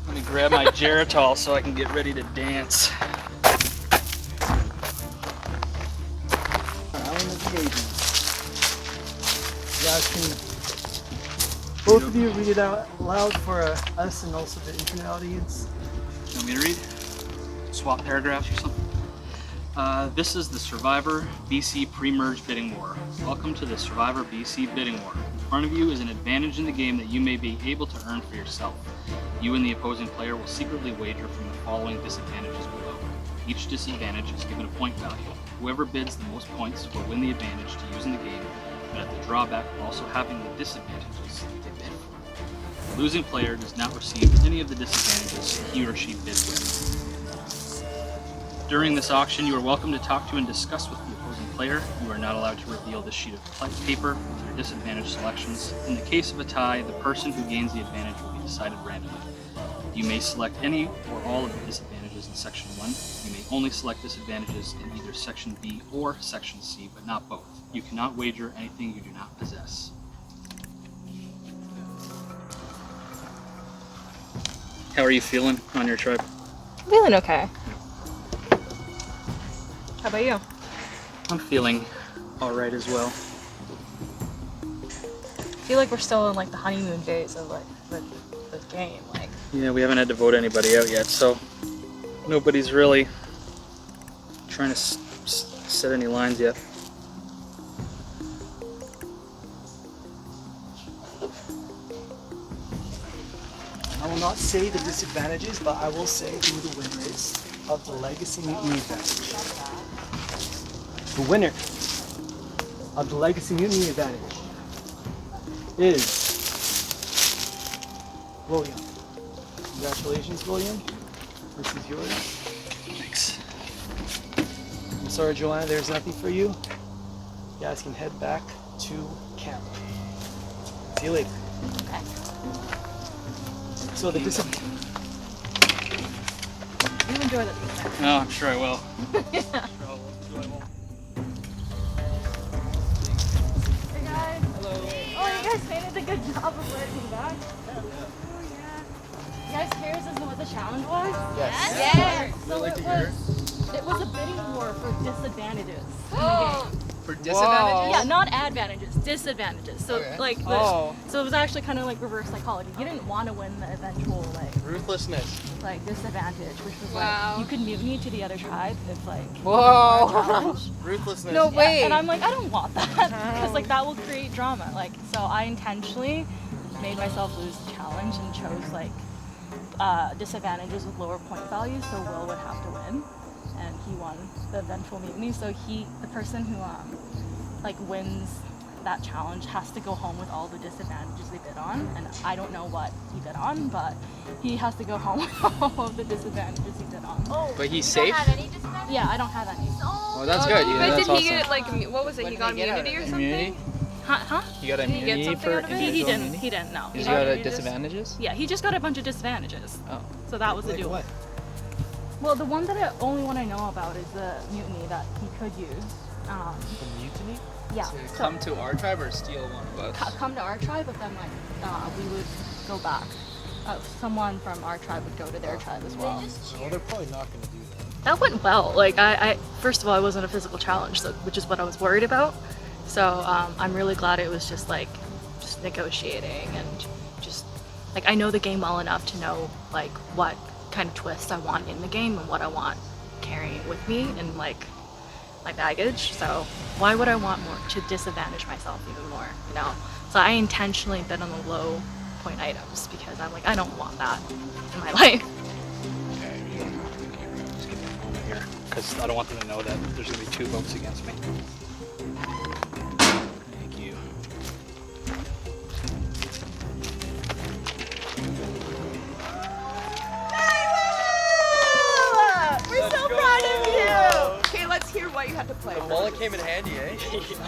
Let me grab my Geritol so I can get ready to dance. Island of the Ages. You guys can both of you read it out loud for us and also the internet audience. You want me to read? Swap paragraphs or something? This is the Survivor BC Pre-Merge Bidding War. Welcome to the Survivor BC Bidding War. In front of you is an advantage in the game that you may be able to earn for yourself. You and the opposing player will secretly wager from the following disadvantages below. Each disadvantage is given a point value. Whoever bids the most points will win the advantage to use in the game, but at the drawback of also having the disadvantages they bid for. The losing player does not receive any of the disadvantages he or she bids with. During this auction, you are welcome to talk to and discuss with the opposing player. You are not allowed to reveal this sheet of paper with your disadvantage selections. In the case of a tie, the person who gains the advantage will be decided randomly. You may select any or all of the disadvantages in Section 1. You may only select disadvantages in either Section B or Section C, but not both. You cannot wager anything you do not possess. How are you feeling on your tribe? Feeling okay. How about you? I'm feeling alright as well. I feel like we're still in like the honeymoon phase of like the game. Like Yeah, we haven't had to vote anybody out yet, so nobody's really trying to set any lines yet. I will not say the disadvantages, but I will say who the winner is of the Legacy Mutiny advantage. The winner of the Legacy Mutiny advantage is William. Congratulations, William. This is yours. Thanks. I'm sorry, Joanna, there's nothing for you. You guys can head back to camp. See you later. okay. So the disadvantage. You enjoy the No, I'm sure I will. Hey guys. Hello. Oh, you guys made it a good job of letting me back. Oh yeah. You guys care as to what the challenge was? Yes. Yes. So We'd like to it was a bidding war for disadvantages in the game. For disadvantages? Yeah, not advantages, disadvantages. So Okay. like, so it was actually kind of like reverse psychology. You didn't want to win the eventual Ruthlessness. like disadvantage, which was Wow. like you could mutiny to the other tribe if like. Whoa. Ruthlessness. No way. And I'm like, I don't want that because like that will create drama. Like, so I intentionally made myself lose the challenge and chose like disadvantages with lower point values, so Will would have to win, and he won the eventual mutiny. So the person who like wins that challenge has to go home with all the disadvantages they bid on, and I don't know what he bid on, but he has to go home with all of the disadvantages he bid on. Oh, But he's you don't safe? have any disadvantages? Yeah, I don't have any. Oh, that's good. Yeah, But that's did he awesome. get like what was it? He got immunity or something? Immunity? Huh? You got Did he get immunity something for out of it? He individual didn't. immunity? He didn't. No. You just got disadvantages? Yeah, he just got a bunch of disadvantages. Oh. So that was the Like duel. what? Well, the one that only one I know about is the mutiny that he could use. The mutiny? Yeah. To so- come to our tribe or steal one of us? come to our tribe, but then like we would go back. Someone from our tribe would go to their tribe as well. Well, they're probably not going to do that. That went well. Like I first of all, it wasn't a physical challenge, so, which is what I was worried about. So I'm really glad it was just negotiating and just like I know the game well enough to know like what kind of twists I want in the game and what I want carrying with me and like my baggage. So why would I want more to disadvantage myself even more? You know. So I intentionally bid on the low point items because I'm like I don't want that in my life. Okay, you don't have to be here. Just give me a moment here, because I don't want them to know that there's going to be 2 votes against me. Thank you. We're so proud of you! Okay, let's hear what you had to play. The wallet came in handy, eh?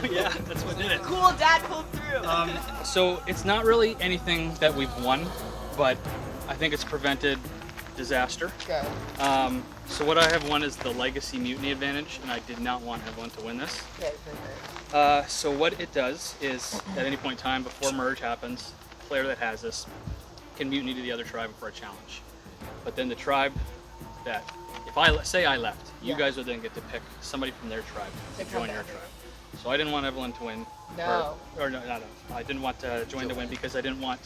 Yeah, that's what did it. Cool, Dad pulled through. So it's not really anything that we've won, but I think it's prevented disaster. Okay. So what I have won is the Legacy Mutiny Advantage, and I did not want everyone to win this. Okay, perfect. So what it does is, at any point in time before merge happens, the player that has this can mutiny to the other tribe for a challenge. But then the tribe that, if I say I left, you Yeah. guys would then get to pick somebody from their tribe to To join come your back. tribe. So I didn't want Evelyn to win. No. Or no, I didn't want Join to win because I didn't want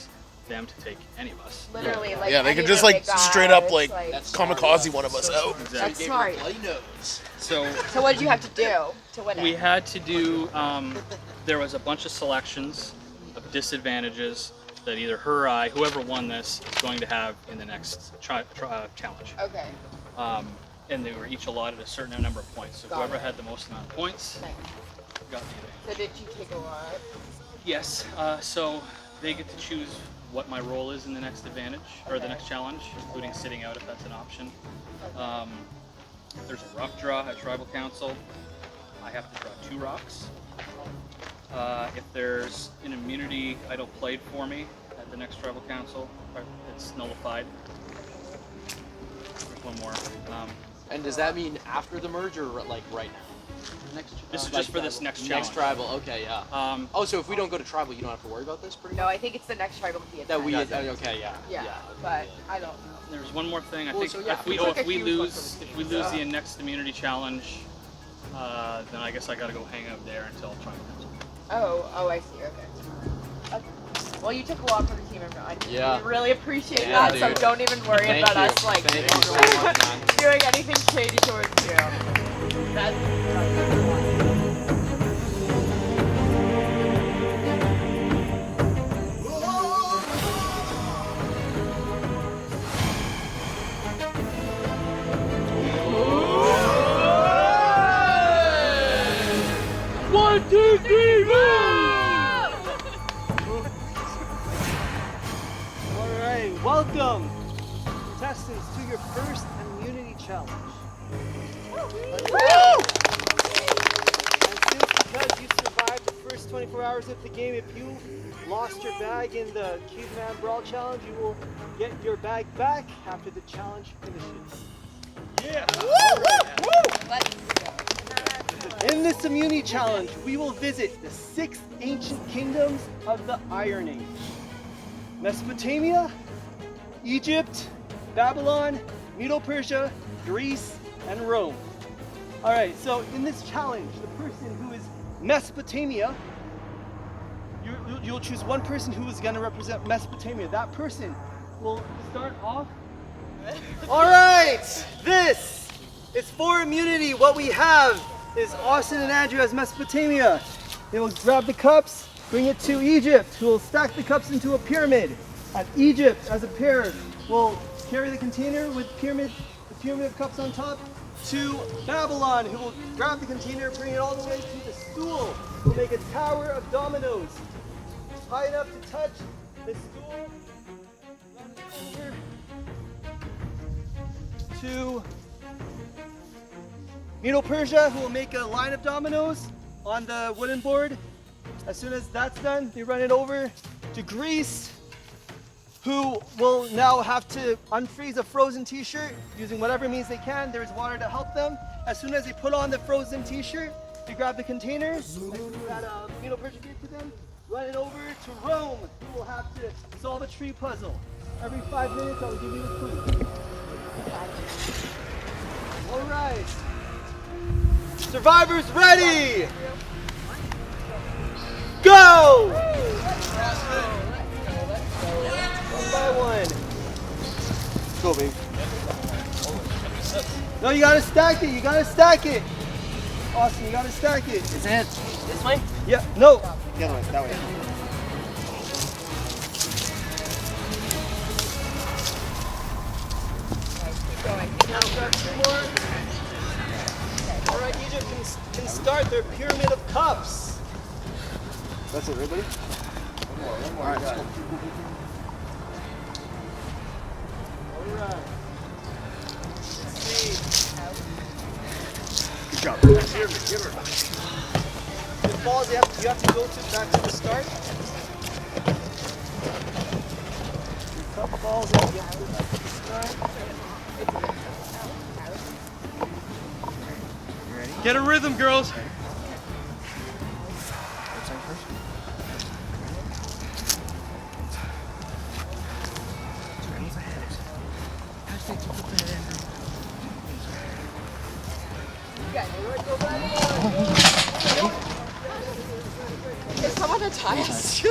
them to take any of us. Literally, like Yeah, they any could of just the like big straight up guys, like That's kamikaze one of us out. That's smart. So So what did you have to do to win it? we had to do, there was a bunch of selections of disadvantages that either her or I, whoever won this, is going to have in the next challenge. Okay. And they were each allotted a certain number of points. So Got whoever it. had the most amount of points got the advantage. So did you take a lot? Yes, so they get to choose what my role is in the next advantage, or the next challenge, including sitting out if that's an option. If there's a rock draw at Tribal Council, I have to draw 2 rocks. If there's an immunity idol played for me at the next Tribal Council, it's nullified. There's one more. And does that mean after the merge or like right now? Next, This is like just for this next challenge. Next tribal, okay, yeah. Oh, so if we don't go to tribal, you don't have to worry about this, pretty No, I think it's the next tribal key. That we, okay, yeah. Yeah, but I don't know. There's one more thing. I Well, think so, yeah, if we it's like a if we huge one lose for the if we lose the next immunity challenge, then I guess I gotta go hang out there until Tribal Council. Oh, I see. Okay. Well, you took a lot for the team, everyone. Yeah. We really appreciate Yeah, that. So dude. don't even worry Thank about you. us like Thank you so much, man. doing anything shady towards you. That's One, two, three, move! Alright, welcome, contestants, to your first immunity challenge. And since because you survived the first 24 hours of the game, if you lost your bag in the Cube Man Brawl challenge, you will get your bag back after the challenge finishes. Yeah! In this immunity challenge, we will visit the 6 ancient kingdoms of the Iron Age. Mesopotamia, Egypt, Babylon, Medo-Persia, Greece, and Rome. All right, so in this challenge, the person who is Mesopotamia, you'll choose one person who is going to represent Mesopotamia. That person will start off. All right, this is for immunity. What we have is Austin and Andrew as Mesopotamia. They will grab the cups, bring it to Egypt, who will stack the cups into a pyramid. And Egypt, as a pair, will carry the container with the pyramid of cups on top to Babylon, who will grab the container, bring it all the way to the stool, who will make a tower of dominoes, high enough to touch the stool. To Medo-Persia, who will make a line of dominoes on the wooden board, As soon as that's done, they run it over to Grease, who will now have to unfreeze a frozen t-shirt using whatever means they can. There's water to help them. As soon as they put on the frozen t-shirt, they grab the containers that Purchase gave to them, run it over to Rome, who will have to solve a tree puzzle. Every 5 minutes, I'll give you a clue. All right. Survivors ready! Go! One by one. Go, babe. No, you gotta stack it. You gotta stack it. Austin, you gotta stack it. Isn't it this way? Yeah, no. The other way, that way. Keep going. All right, Egypt can start their pyramid of cups. That's it, everybody? One more. All right, let's go. All right. Let's see. Good job. Give her. The balls, you have to go back to the start. Your cup balls, you have to go back to the start. Get a rhythm, girls. Is someone to tie us?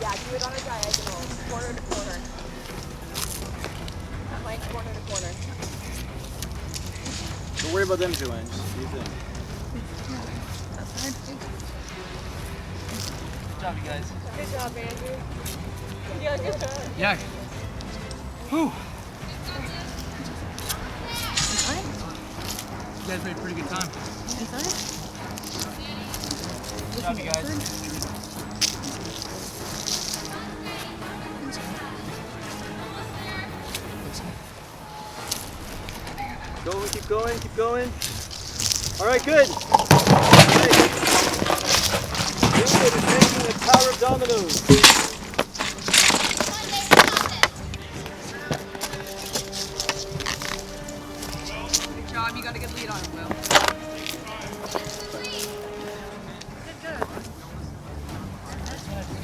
Yeah, do it on a diagonal, corner to corner. Plank corner to corner. Don't worry about them, Joanne. Just do your thing. Good job, you guys. Good job, Andrew. Yeah, good job. Yeah. Whew. You guys made a pretty good time. Good job, you guys. Keep going. All right, good. David is making a tower of dominoes. Good job, you got a good lead on him, Will.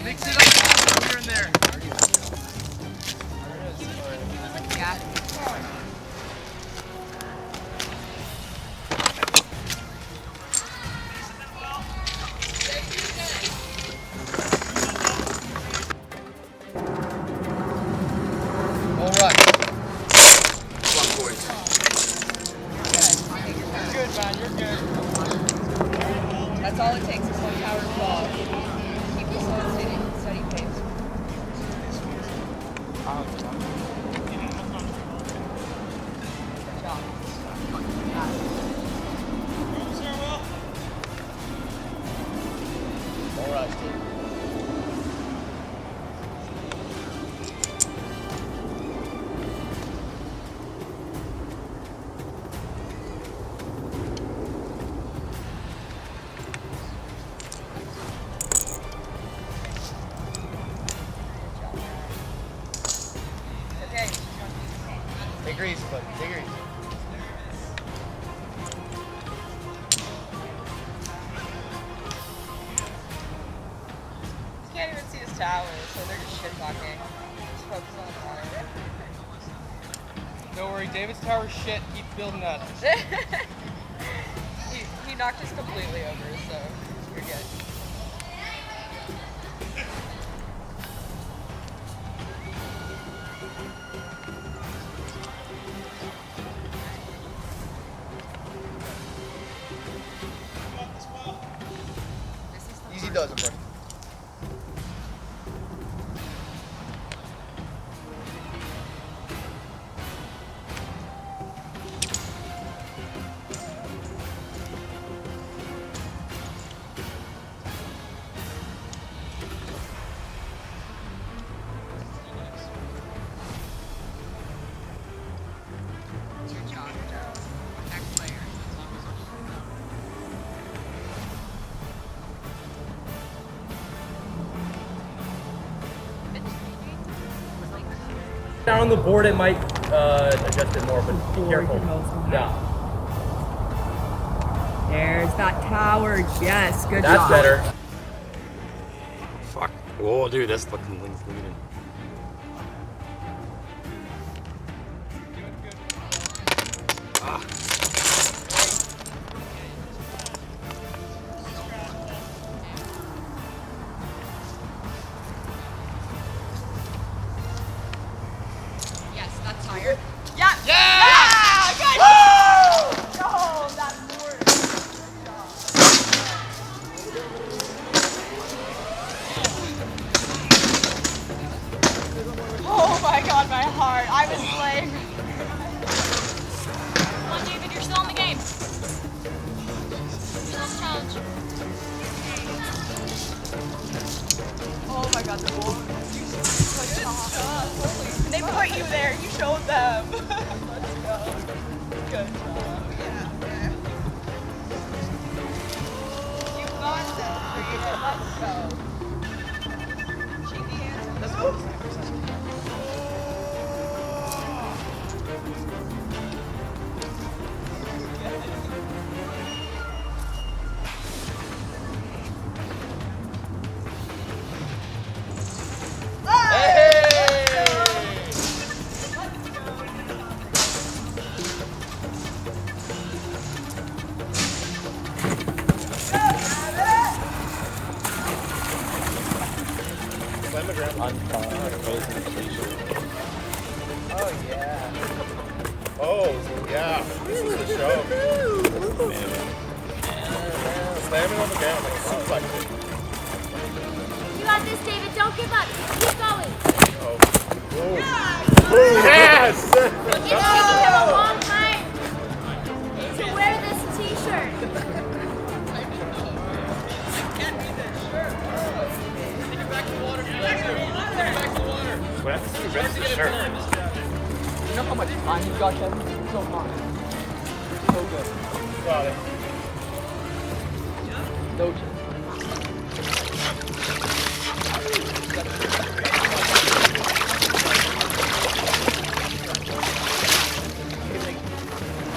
Mix it up here and there. Yeah. All right. You're good, man. You're good. That's all it takes is one tower to fall. Keep this on steady pace. Good job. All right, Steve. Okay. Take her easy, bud. Take her easy. You can't even see his tower, so they're just shit talking. Just focus on the tower. Don't worry, David's tower shit. Keep building that. he knocked us completely over, so you're good. Easy does it, bud. down the board, it might adjust it more, but be careful. Yeah. There's that tower. Yes, good That's job. better. Fuck. Oh, dude, that's fucking leaning. Ah. Yes, that's higher. Yeah! Yeah! Good! Woo! No, that more. Oh my god, my heart. I was like... Come on, David, you're still in the game. You're still in the challenge. Oh my god, the ball. Good job. Holy. They put you there. You showed them. Let's go. Good job. Yeah. You got this. Let's go. Cheeky hands. Let's go. Oh yeah. Oh yeah. This is the show. Slamming on the ground like a suplex. You got this, David. Don't give up. Keep going. Oh. Yes! It's taking him a long time to wear this t-shirt. What happens to the rest of the shirt? You know how much time you got, Kevin? So much. So good. Got it. No chance.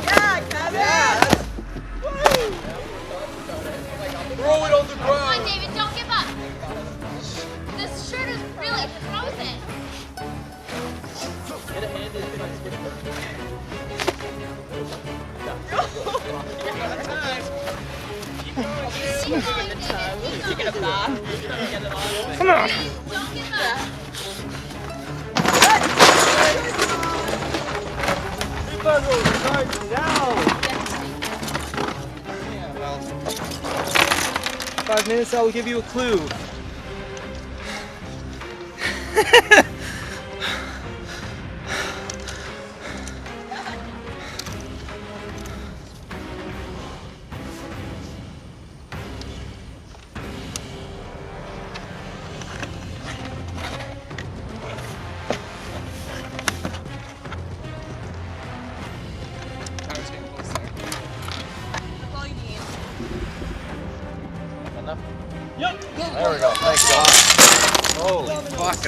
Yeah, Kevin! Yeah. Woo! Throw it on the Come ground. on, David. Don't give up. This shirt is really frozen. Get a hand in it. Keep going, David. Keep going. Come on. Don't give up. Now. 5 minutes, I will give you a clue. That's all you need. Enough? Yep. There we go. Thanks, God. Holy fuck.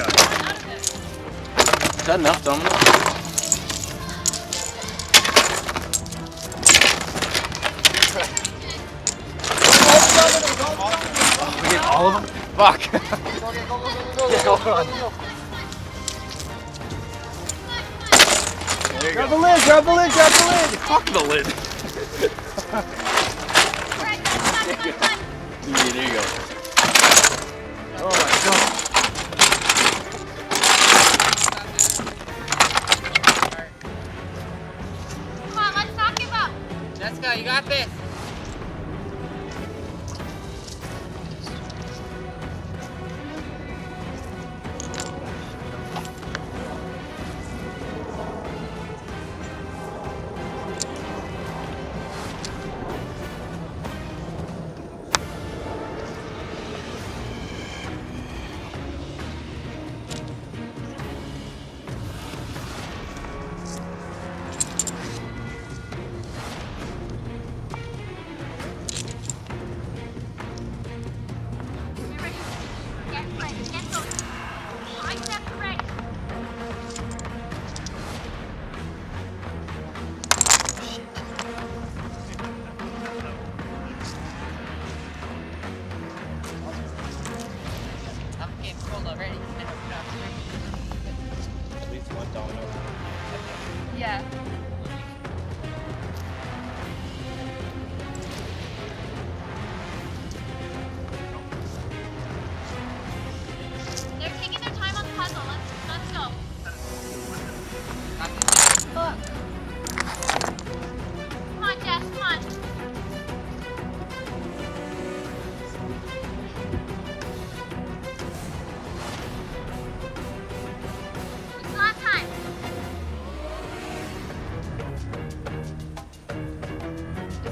Is that enough, Domino? We get all of them? Fuck. Yeah, go on. There you Grab go. the lid, grab the lid, grab the lid. Fuck the lid. Yeah, there you go. Oh my god. Come on, let's knock him up. Let's go. You got this.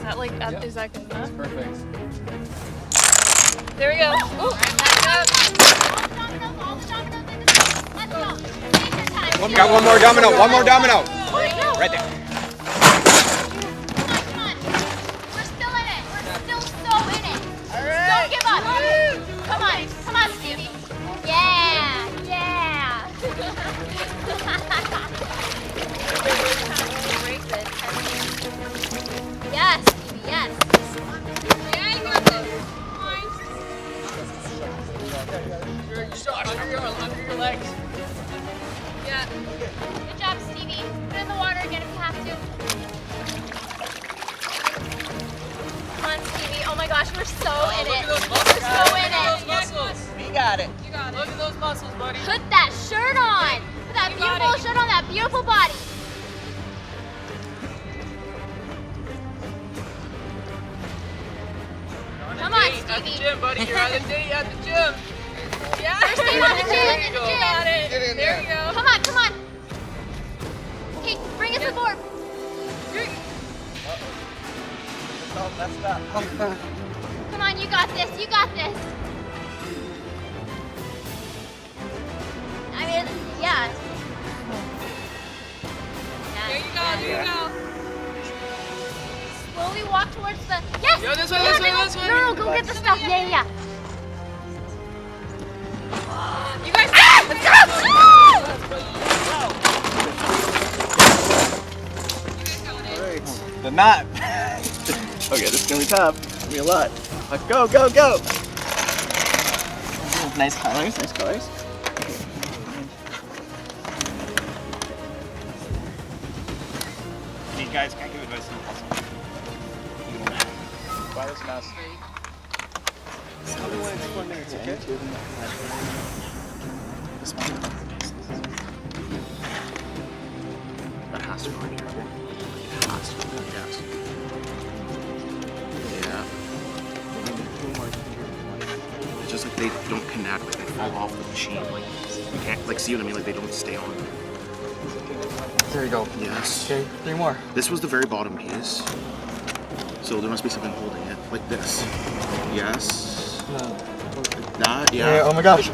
that like, is that good enough? Perfect. There we go. Ooh. Got one more domino. One more domino. Right there. We're still in it. We're still so in it. Don't give up. Come on. Come on, Stevie. Yeah. Yeah. Yes, Stevie, yes. Yeah, you got this. Under your legs. Yeah. Good job, Stevie. Put it in the water again if you have to. Come on, Stevie. Oh my gosh, we're so in it. We're so in it. We got it. You got it. Look at those muscles, buddy. Put that shirt on. Put that beautiful shirt on that beautiful body. Come on, Stevie. At the gym, buddy. You're at the day at the gym. Yeah. First aid on the gym. There In you the go. gym. Got it. There you go. Come on, come on. Okay, bring it to the board. Come on, you got this. You got this. I mean, yeah. There you go. There you go. Slowly walk towards the. Yes. Yo, this way, Yeah, this way, no, this way. No, go get the stuff. Yeah, yeah. You guys. Let's go. The knot. Okay, this is gonna be tough. It's gonna be a lot. Go, go, go! Nice colors, nice colors. You guys can't give advice on the puzzle. Why this mess? Tell me when it's 4 minutes, okay? That has to go in here. It has to go in, yes. Yeah. It's just like they don't connect, like they fall off the machine. Like you can't, like, see what I mean? Like they don't stay on. There you go. Yes. Okay, 3 more. This was the very bottom piece. So there must be something holding it, like this. Yes. That, yeah. Oh my gosh.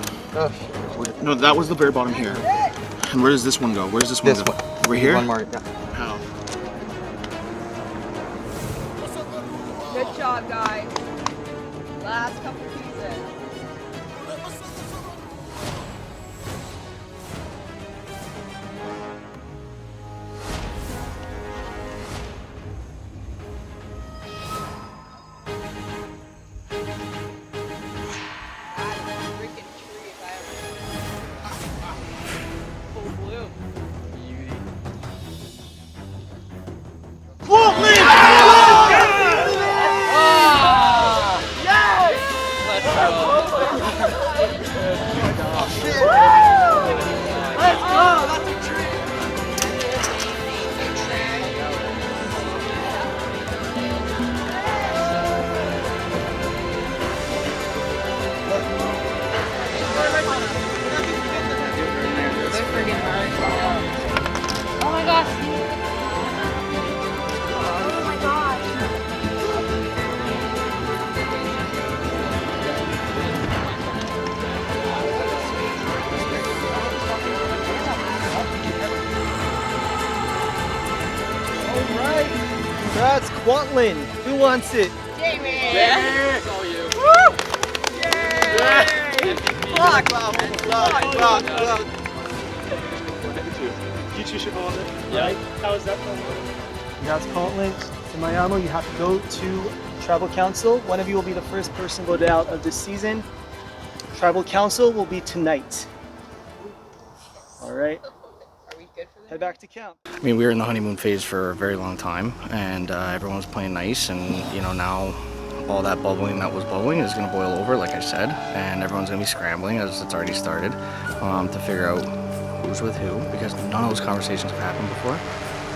No, that was the very bottom here. And where does this one go? Where does this one go? Right here? One more. Yeah. How? Good job, guys. Last couple pieces. Oh my gosh. Oh my gosh. Alright. Congrats, Quantlin. Who wants it? Jamie! It's all you. Woo! Yay! Block! Block! You two should hold it. Yeah. How is that going? Congrats, Quantlin. In Miami, you have to go to Tribal Council. One of you will be the first person voted out of this season. Tribal Council will be tonight. Alright. Head back to camp. I mean, we were in the honeymoon phase for a very long time, and everyone was playing nice, and you know, now all that bubbling that was bubbling is going to boil over, like I said, and everyone's going to be scrambling, as it's already started, to figure out who's with who, because none of those conversations have happened before,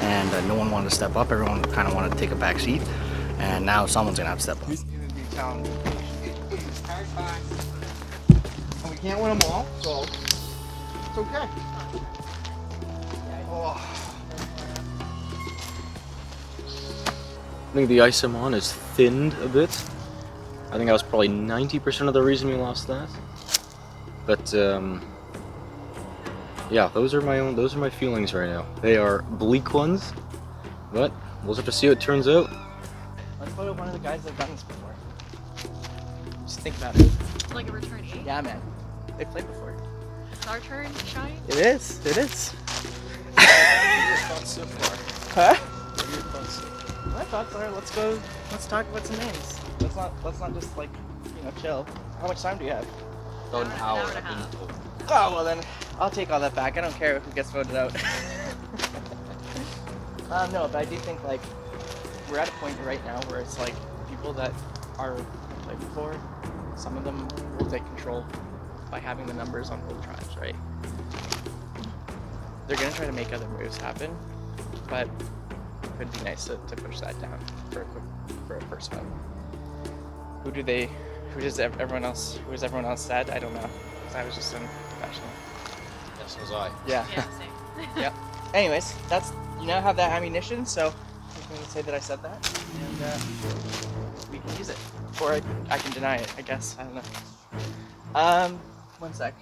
and no one wanted to step up. Everyone kind of wanted to take a back seat, and now someone's going to have to step up. It's going to be challenging. And we can't win them all, so it's okay. Oh. think the ice I'm on is thinned a bit. I think that was probably 90% of the reason we lost that. But yeah, those are my feelings right now. They are bleak ones, but we'll just have to see what turns out. Let's go to one of the guys that have done this before. Just think about it. Like a returnee? Yeah, man. They played before. It's our turn, Shine? It is. It is. What are your thoughts so far? Huh? What are your thoughts so far? My thoughts are, let's talk about some names. Let's not just like, chill. How much time do you have? About an hour. and a half. Oh, well then, I'll take all that back. I don't care who gets voted out. No, but I do think like, we're at a point right now where it's like, people that are played before, some of them will take control by having the numbers on both tribes, right? They're gonna try to make other moves happen, but it could be nice to push that down for a first vote. Who has everyone else said? I don't know, because I was just unprofessional. Yes, was I. Yeah. Yeah, same. Yeah. Anyways, you now have that ammunition, so you can say that I said that, and we can use it. Or I can deny it, I guess. I don't know. One sec.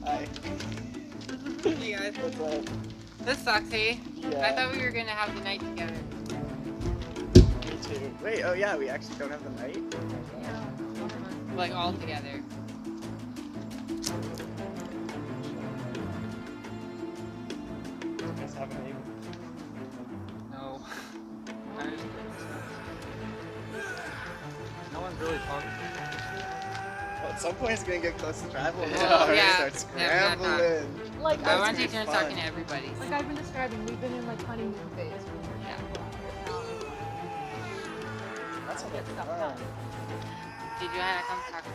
Hi. Hey guys. What's up? This sucks, hey? Yeah. I thought we were gonna have the night together. Me too. Wait, oh yeah, we actually don't have the night? Like all together. Do you guys have a name? No. No one's really talking. Well, at some point it's gonna get close to tribal. Yeah. We're Yeah. gonna start scrambling. Like, I want to take turns talking to everybody. like I've been describing, we've been in like honeymoon phase. Yeah. That's okay. Did you want to come talk to me?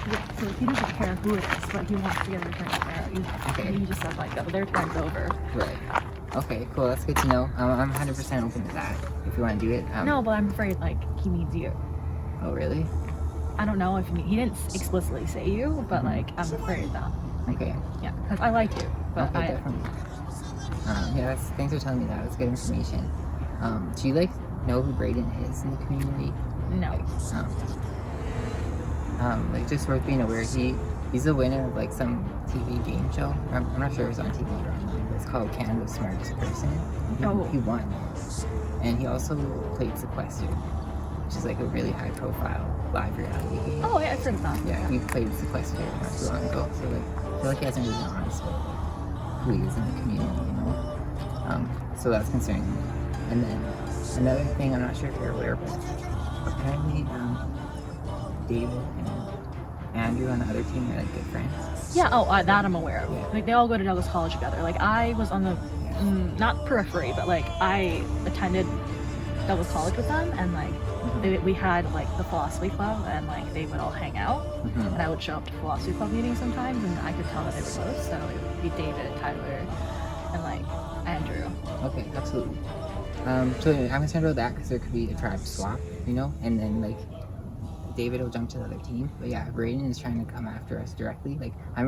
Yeah, so he doesn't care who it is, but he wants to get a return fire. You just said like, oh, their turn's over. Right. Okay, cool. That's good to know. I'm 100% open to that. If you want to do it. No, but I'm afraid like he means you. Oh, really? I don't know if he didn't explicitly say you, but like I'm afraid that. Okay. Yeah, because I like you, but Okay, definitely. Yeah, thanks for telling me that. That's good information. Do you like know who Braden is in the community? No. Like just worth being aware. He's the winner of like some TV game show. I'm not sure if it's on TV or online, but it's called Canada's Smartest Person. He won. And he also played Sequester, which is like a really high profile live reality game. Oh yeah, I've heard of that. Yeah, he played Sequester not too long ago. So like I feel like he hasn't really been honest with who he is in the community, you know? So that's concerning. And then another thing, I'm not sure if you're aware, but apparently David and Andrew on the other team are like good friends. Yeah, that I'm aware of. Like they all go to Douglas College together. Like I was on the, not periphery, but like I attended Douglas College with them, and like we had like the philosophy club, and like they would all hang out, and I would show up to philosophy club meetings sometimes, and I could tell that they were close. So it would be David, Tyler, and like Andrew. Okay, absolutely. So I'm concerned about that because there could be a tribe swap, you know, and then like David will jump to the other team. But yeah, Braden is trying to come after us directly. Like I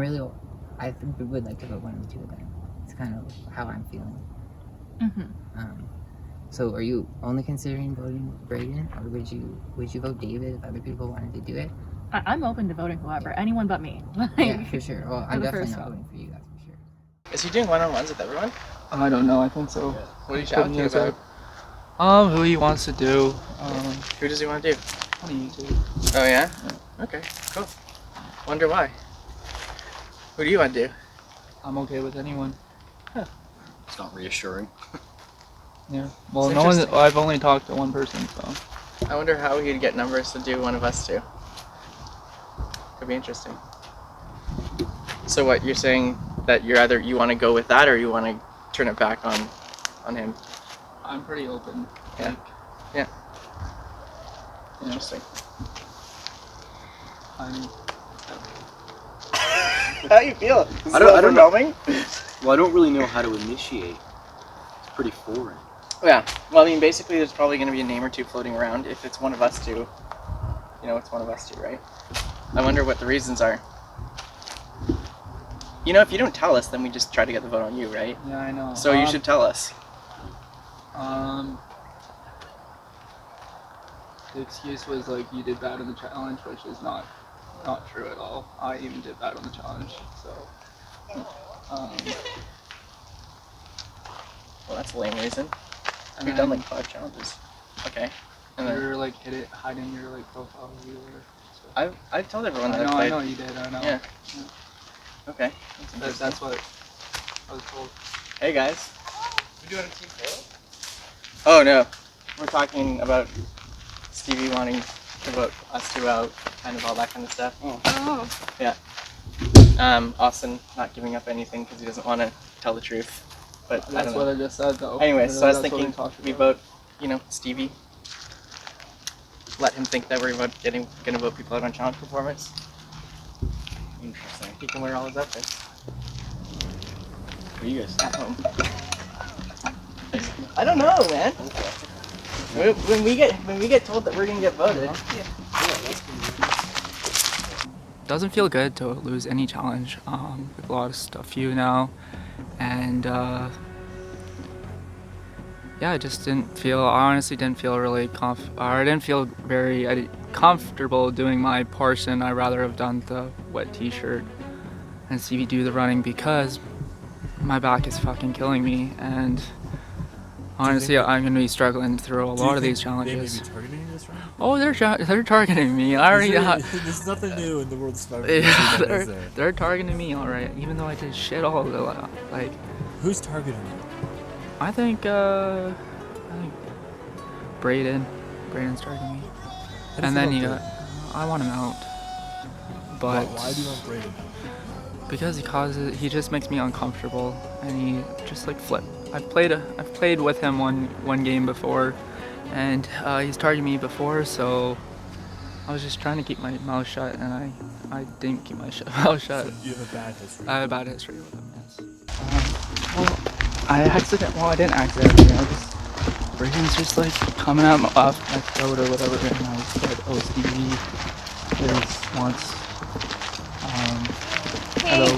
think we would like to vote one of the two of them. It's kind of how I'm feeling. So are you only considering voting Braden, or would you vote David if other people wanted to do it? I'm open to voting whoever, anyone but me. Yeah, for sure. Well, I'm the definitely first not vote. voting for you, that's for sure. Is he doing one-on-ones with everyone? I don't know, I think so. What are you talking about? Who he wants to do. Who does he want to do? On YouTube. Oh yeah? Okay, cool. Wonder why. Who do you want to do? I'm okay with anyone. It's not reassuring. Yeah. Well, It's no one. interesting. I've only talked to one person, so. I wonder how he'd get numbers to do one of us two. Could be interesting. So what, you're saying that you want to go with that, or you want to turn it back on him? I'm pretty open. Yeah. Yeah. Interesting. How do you feel? Is I don't know. overwhelming? Well, I don't really know how to initiate. It's pretty foreign. Oh, yeah. Well, I mean, basically, there's probably going to be a name or two floating around. If it's one of us two, you know, it's one of us two, right? I wonder what the reasons are. You know, if you don't tell us, then we just try to get the vote on you, right? Yeah, I know. So you should tell us. The excuse was like you did bad in the challenge, which is not true at all. I even did bad on the challenge, so. Well, that's a lame reason. And We've done like 5 challenges. Okay. And then you're like hiding your like profile viewer. I've told everyone that I know, I played. I know you did. I know. Yeah. Okay. That's what I was told. Hey guys. We doing a team photo? Oh no, we're talking about Stevie wanting to vote us two out, kind of all that kind of stuff. Oh. Yeah. Austin not giving up anything because he doesn't want to tell the truth. But That's what I just said though. Anyway, so I was That's what thinking talked we about. vote, you know, Stevie. Let him think that we're gonna vote people out on challenge performance. Interesting. He can wear all his outfits. What are you guys at home? I don't know, man. When we get told that we're gonna get voted. Doesn't feel good to lose any challenge. We've lost a few now, and yeah, I just didn't feel. I honestly didn't feel really I didn't feel very comfortable doing my portion. I'd rather have done the wet T-shirt and Stevie do the running because my back is fucking killing me, and honestly, I'm gonna be struggling through a lot of these challenges. They may be targeting you this round? Oh, they're targeting me. I already There's nothing new in the world of Survivor. They're targeting me, all right. Even though I did shit all the like. Who's targeting you? I think Braden's targeting me, and then you got. I want him out, but why do you want Braden? Because he just makes me uncomfortable, and he just like flip. I've played with him one game before, and he's targeted me before, so I was just trying to keep my mouth shut, and I didn't keep my mouth shut. So you have a bad history. I have a bad history with him. Yes. I didn't accidentally. Braden's just like coming out off my throat or whatever, and I said, "Oh, Stevie wants." Hello.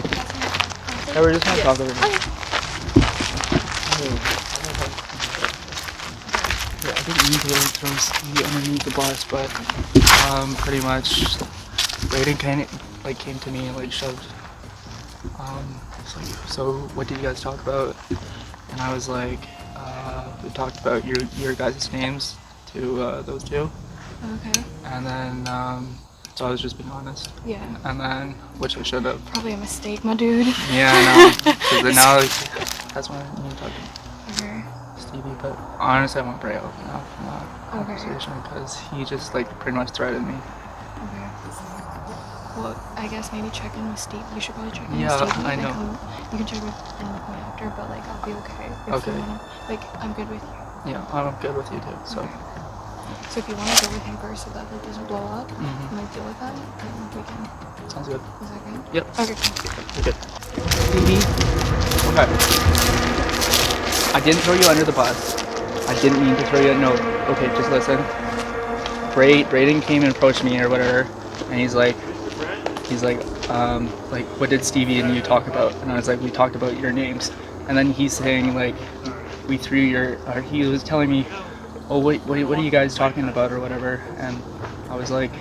Yeah, we're just gonna talk over here. Yeah, I didn't mean to really throw Stevie underneath the bus, but pretty much Braden came to me and like shoved. It's like, so what did you guys talk about? And I was like, we talked about your guys' names to those two. Okay. And then so I was just being honest. Yeah. And then, which I should have. Probably a mistake, my dude. Yeah, I know. Because then now, that's why I'm talking Okay. Stevie. But honestly, I want Bray out now from that conversation because he just like pretty much threatened me. Okay. Well, I guess maybe check in with Steve. You should probably check in Yeah, with Steve. I know. You can check with me after, but like I'll be okay. If Okay. You wanna, like I'm good with you. Yeah, I'm good with you too. So. Okay. So if you want to go with him first, so that it doesn't blow up, Mhm. and like deal with that, then we can. Sounds good. Is that good? Yep. Okay. Cool. You're good. Stevie. Okay. I didn't throw you under the bus. I didn't mean to throw you. No. Okay, just listen. Braden came and approached me or whatever, and he's like, what did Stevie and you talk about? And I was like, we talked about your names. And then he's saying like, we threw your. He was telling me, oh wait, what are you guys talking about or whatever? And I was like,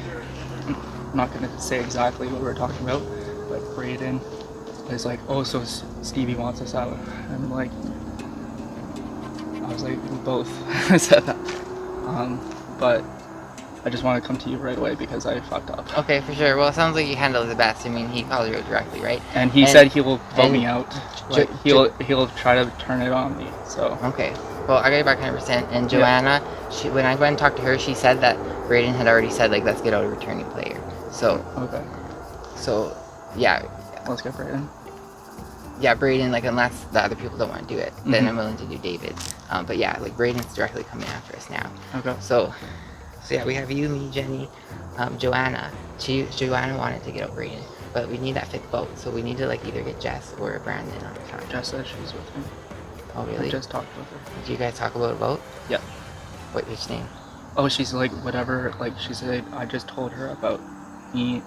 I'm not gonna say exactly what we were talking about, but Braden is like, oh, so Stevie wants us out. And I'm like, I was like, we both said that. But I just want to come to you right away because I fucked up. Okay, for sure. Well, it sounds like you handled it best. I mean, he called you directly, right? And he said he will vote me out. Like, he'll try to turn it on me. So. Okay. Well, I got you back 100%. And Joanna, when I went and talked to her, she said that Braden had already said like, let's get out a returning player. So. Okay. So, yeah. Let's get Braden. Yeah, Braden. Like, unless the other people don't want to do it, then Mhm. I'm willing to do David. But yeah, like Braden's directly coming after us now. Okay. So yeah, we have you, me, Jenny, Joanna. Joanna wanted to get out Braden. but we need that fifth vote, so we need to like either get Jess or Brandon on the count. Jess said she's with me. Oh really? I just talked with her. Did you guys talk about a vote? Yeah. Which name? Oh, she's like whatever. Like she said, I just told her about me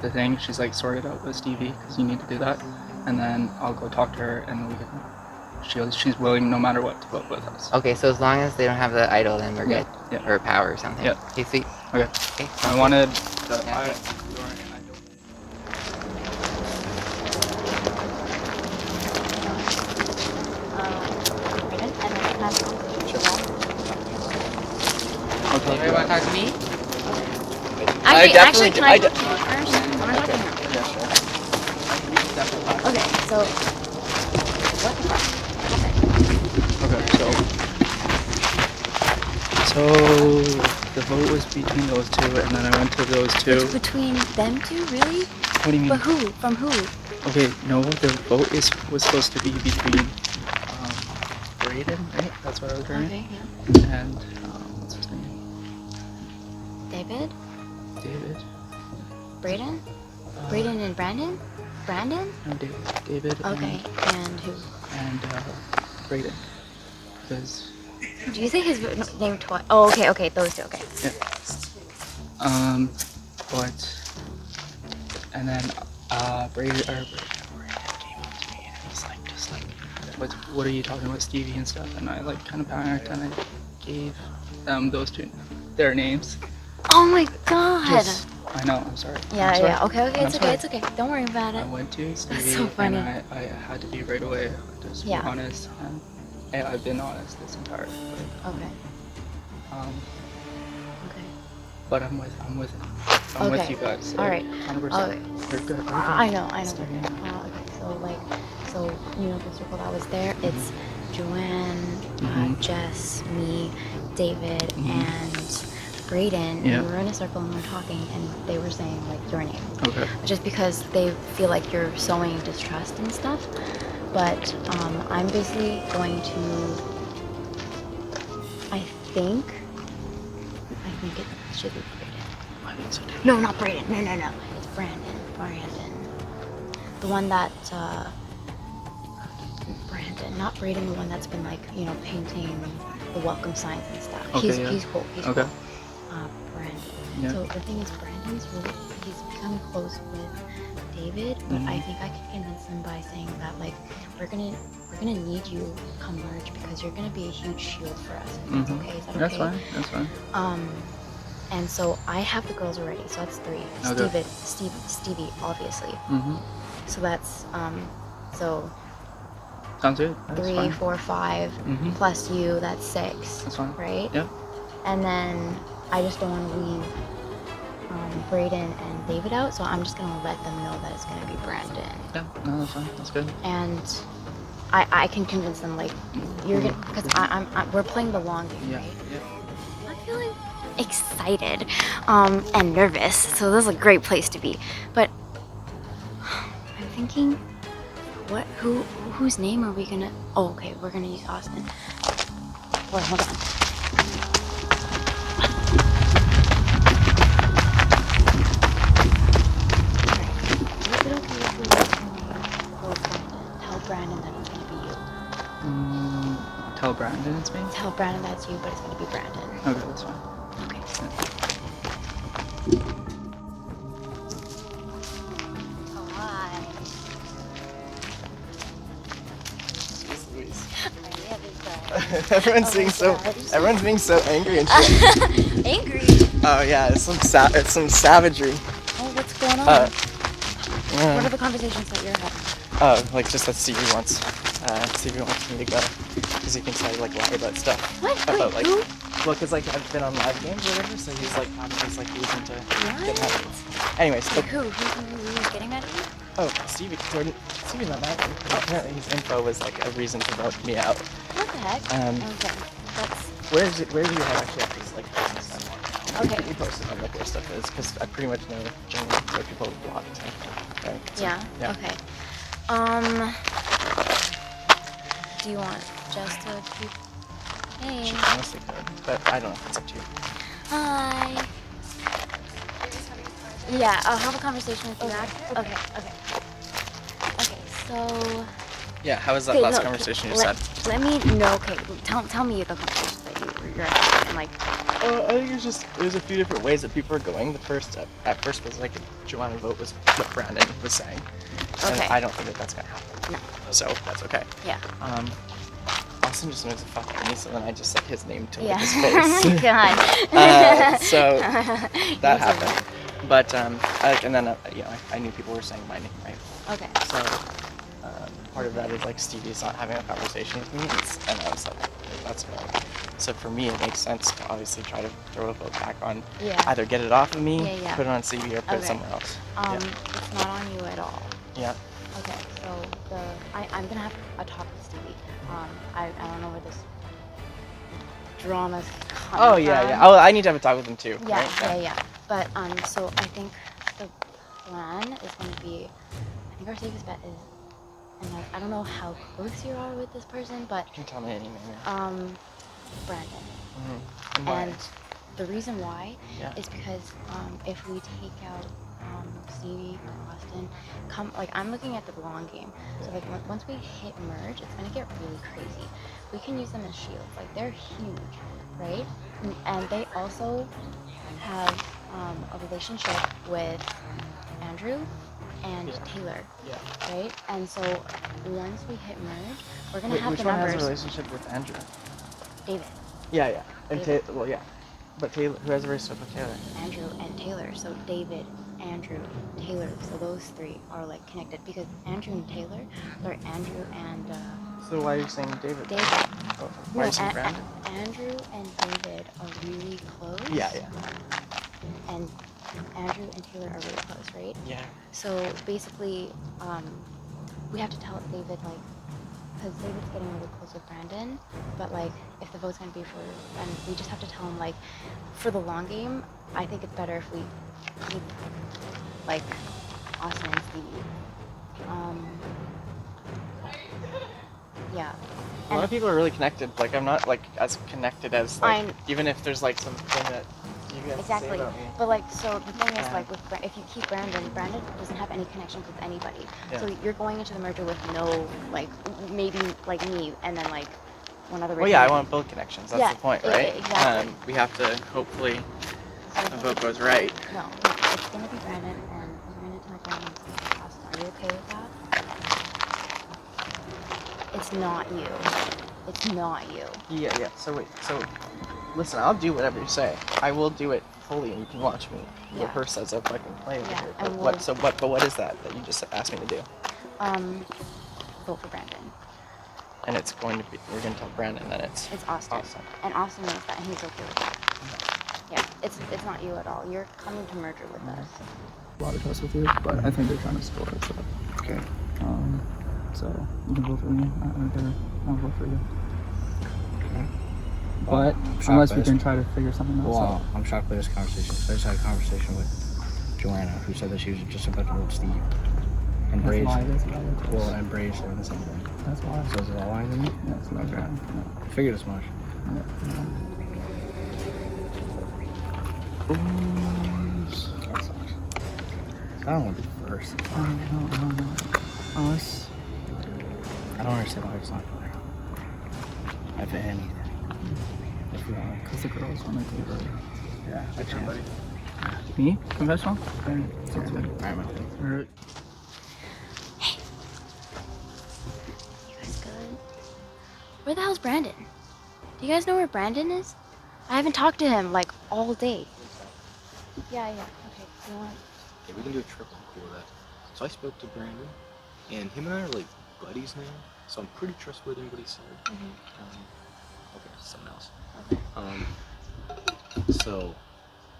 the thing. She's like sorted out with Stevie because you need to do that, and then I'll go talk to her and we can. She's willing no matter what to vote with us. Okay, so as long as they don't have the idol, then we're good. Yeah. Or power or something. Yeah. Okay, sweet. Okay. Okay. I wanted. Yeah. Okay. Anybody want to talk to me? Actually, can I I talk to you first? I'm gonna talk to you. Yeah, sure. Okay, so what the fuck happened? Okay, so the vote was between those two, and then I went to those two. It's between them two, really? What do you mean? But who? From who? Okay, no, the vote was supposed to be between Braden, right? That's what I was hearing. Okay, yeah. And what's his name? David? David. Braden? Braden and Brandon? Brandon? No, David. Okay, and who? And Braden. Because Do you say his name twice? Oh, okay, those two, okay. yeah. But and then Braden came up to me and he's like, just like, what are you talking about, Stevie and stuff? And I like kind of panicked and I gave them those two their names. Oh my god! I know, I'm sorry. Yeah, I'm sorry. yeah, okay, I'm it's sorry. okay. Don't worry about it. I went to Stevie That's so funny. and I had to be right away, just be Yeah. honest. And I've been honest this entire way. Okay. Okay. But I'm with you guys. So All right. 100%. Okay. We're good. I know. Okay, so you know the circle that was there. It's Joanne, Jess, me, David, and Braden. Yeah. And we were in a circle and we were talking, and they were saying like your name. Okay. Just because they feel like you're sowing distrust and stuff. But I'm basically going to. I think it should be Braden. No, not Braden. No. It's Brandon. The one that Brandon, not Braden. The one that's been like painting the welcome signs and stuff. Okay, He's cool. Okay. Brandon. Yeah. So the thing is, he's becoming close with David, but I think I can convince him by saying that like we're gonna need you come merge because you're gonna be a huge shield for us. If that's okay. Is that okay? That's fine. And so I have the girls already, so that's 3. Okay. Stevie, obviously. Mhm. So that's so Sounds good. That's 3, fine. 4, 5 Mhm. plus you. That's 6. That's fine. Right? Yeah. And then I just don't want to leave Braden and David out, so I'm just gonna let them know that it's gonna be Brandon. Yeah. No, that's fine. That's good. And I can convince them like you're gonna because we're playing the long game, Yeah. right? Yeah. I'm feeling excited and nervous, so this is a great place to be. But I'm thinking, whose name are we gonna? Oh, okay, we're gonna use Austin. Wait, hold on. Tell Brandon that it's gonna be you. Tell Brandon it's me? Tell Brandon that's you, but it's gonna be Brandon. Okay, that's fine. Okay. Everyone's being so angry and shit. Angry? Oh yeah, it's some savagery. Oh, what's going on? What are the conversations that you're having? Oh, like just that Stevie wants me to go because he thinks I like lie about stuff. What? About Wait, like, who? well, because like I've been on live games or whatever, so he's like just like reason to get mad at me. Anyways, Like who? Who's getting mad at you? oh Stevie's not mad at me. Apparently his info was like a reason to vote me out. What the heck? Okay, that's Where do you have actually have these like stuff? Okay. Keep me posted on like where stuff is because I pretty much know generally where people have blocked. Right? So, yeah. Okay. Do you want just to keep? Hey. She honestly could, but I don't know if it's up to you. Hi. Yeah, I'll have a conversation with you after. Okay. So. Yeah, how was that Okay, last no, conversation you let, said? Let me know. Okay, tell me the conversation that you're having and like. I think there's a few different ways that people are going. The first at first was like a Joanna vote was what Brandon was saying. Okay. And I don't think that that's gonna happen. No. So that's okay. Yeah. Austin just knows to fuck with me, so then I just said his name to Yeah. his face. God. So that happened. But and then I knew people were saying my name, right? Okay. So part of that is like Stevie's not having a conversation with me, and I was like, that's right. So for me, it makes sense to obviously try to throw a vote back on, either get it off of me, put it on Stevie, or put it somewhere else. It's not on you at all. Yeah. Okay, so I'm gonna have a talk with Stevie. I don't know where this drama's coming Oh from. yeah. I need to have a talk with him too. Yeah, right? yeah. But so I think the plan is going to be, I think our safest bet is, and like I don't know how close you are with this person, but You can tell me any name. Brandon. Mm-hmm. And the reason why Yeah. is because if we take out Stevie or Austin, I'm looking at the long game. So like once we hit merge, it's gonna get really crazy. We can use them as shields. Like they're huge, right? And they also have a relationship with Andrew and Taylor. Yeah. Right? And so once we hit merge, we're gonna have which the one numbers. has a relationship with Andrew? David. Yeah. And David. But Taylor, who has a relationship with Taylor? Andrew and Taylor. So David, Andrew, Taylor. So those three are like connected because Andrew and Taylor, they're Andrew and. So why are you saying David? David. Why are you saying Brandon? Andrew and David are really close. Yeah. And Andrew and Taylor are really close, right? Yeah. So basically, we have to tell David like, because David's getting really close with Brandon, but like if the vote's gonna be for, and we just have to tell him like, for the long game, I think it's better if we keep like Austin and Stevie. Yeah. A lot of people are really connected. Like I'm not like as connected as like even if there's like something that you guys say Exactly. about me. But like, so the thing is like, if you keep Brandon doesn't have any connections with anybody. Yeah. So you're going into the merger with no, like, maybe like me, and then like one other. Well, yeah, I want to build connections. That's the point, right? Exactly. We have to hopefully the vote goes right. No, it's gonna be Brandon, and you're gonna tell Brandon to Austin. Are you okay with that? It's not you. It's not you. Yeah. So listen, I'll do whatever you say. I will do it fully, and you can watch me rehearse as if I can play. Yeah, But and what is that you just asked me to do? Vote for Brandon. And it's going to be, we're going to tell Brandon that it's Austin. And Austin knows that, and he's okay with that. Yeah, it's not you at all. You're coming to merger with us. A lot of trust with you, but I think they're trying to score it. So. Okay. So you can vote for me. I'll vote for you. Okay. But unless we can try to figure something else out. Well, I'm shocked by this conversation. So I just had a conversation with Joanna, who said that she was just about to vote Steve. And Braze. Well, and Braze said the same thing. That's why. So is it all lying to me? Yeah, it's okay. Yeah. I figured as much. That sucks. I don't want to be first. No. Us. I don't understand why it's not fair. If anything. If we want. Because the girls want to do it. Yeah, I can. Me? Confessional? Sounds good. Alright, man. Alright. You guys good? Where the hell's Brandon? Do you guys know where Brandon is? I haven't talked to him like all day. Yeah. Okay. You want? Okay, we can do a triple. I'm cool with that. So I spoke to Brandon, and him and I are like buddies now. So I'm pretty trustworthy in what he said. Okay, something else. Okay. So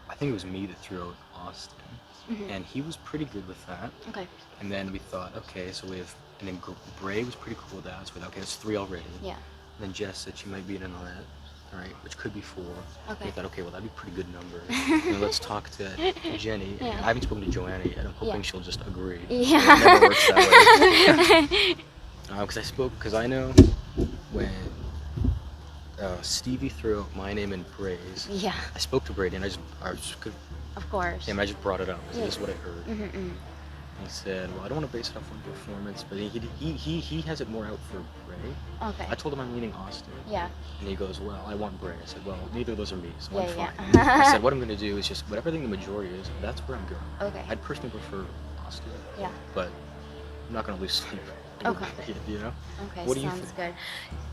I think it was me that threw out Austin, and he was pretty good with that. Okay. And then we thought, okay, so we have, and then Bray was pretty cool with that. So we thought, okay, that's 3 already. Yeah. And then Jess said she might be in on that. All right, which could be 4. Okay. We thought, okay, well that'd be a pretty good number. And let's talk to Jenny. Yeah. I haven't spoken to Joanna yet. I'm hoping she'll just agree. Yeah. It never works that way. Because I know when Stevie threw out my name and Bray's. Yeah. I spoke to Brady and I just could Of course. And I just brought it up. I said, Yeah. this is what I heard. Mm-hmm. He said, well, I don't want to base it off one performance, but he has it more out for Bray. Okay. I told him I'm leaning Austin. Yeah. And he goes, well, I want Bray. I said, well, neither of those are me, so Yeah, I'm fine. yeah. I said, what I'm going to do is just, whatever I think the majority is, that's where I'm going. Okay. I'd personally prefer Austin. Yeah. But I'm not going to lose sleep. Okay. You know? Okay, What do you sounds think? good.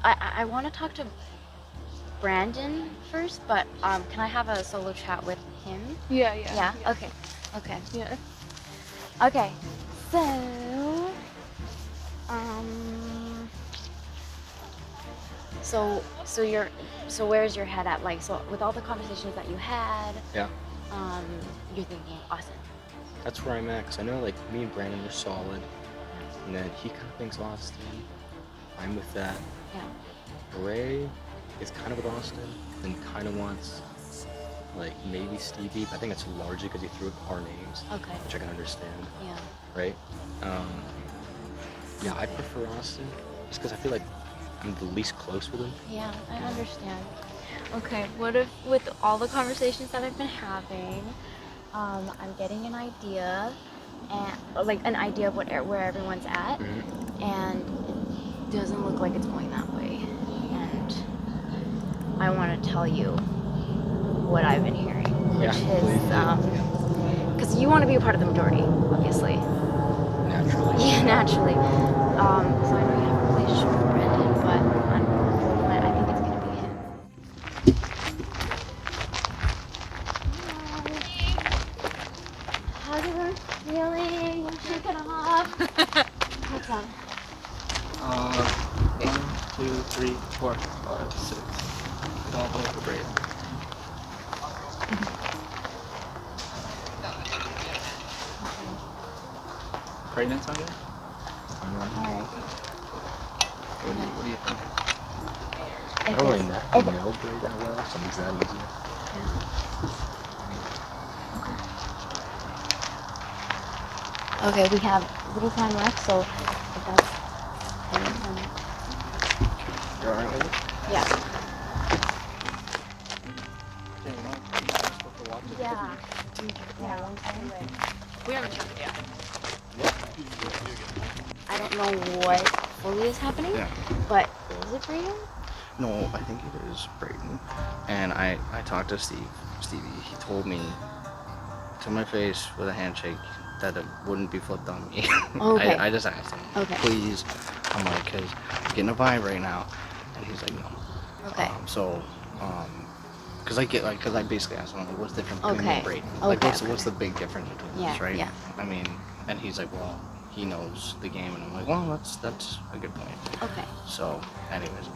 I want to talk to Brandon first, but can I have a solo chat with him? Yeah. Yeah? Okay. Okay. Yeah. Okay. So, so where's your head at? Like, so with all the conversations that you had, Yeah. you're thinking Austin. That's where I'm at, because I know, like, me and Brandon are solid. And then he kind of thinks Austin. I'm with that. Yeah. Bray is kind of with Austin, and kind of wants, like, maybe Stevie. I think it's largely because he threw our names. Okay. Which I can understand. Yeah. Right? Yeah, I prefer Austin, just because I feel like I'm the least close with him. Yeah, I understand. Okay, what if with all the conversations that I've been having, I'm getting an idea, and like an idea of where everyone's at, and it doesn't look like it's going that way. And I want to tell you what I've been hearing, which is because you want to be a part of the majority, obviously. Naturally. Yeah, naturally. So I know you have a relationship with Brendan, but I think it's gonna be him. How's it feeling? Wanna shake it off? What's up? 1, 2, 3, 4, 5, 6. Don't hold the braid. Pregnant on you? Alright. What do you think? I don't really know Bray that well, so it's that easier. Okay, we have a little time left, so if that's You're alright with it? yeah. Yeah. Yeah, long time away. We haven't checked it yet. I don't know what fully is happening, Yeah. but is it Brayden? No, I think it is Brayden. And I talked to Stevie. He told me to my face with a handshake that it wouldn't be flipped on me. Okay. I just asked him, Okay. please. I'm like, because I'm getting a vibe right now. And he's like, no. Okay. Because I basically asked him, like, what's different between me and Okay. Brayden? Like, Okay, what's the big difference between Yeah, us, right? yeah. I mean, and he's like, well, he knows the game. And I'm like, well, that's a good point. Okay. So, anyways.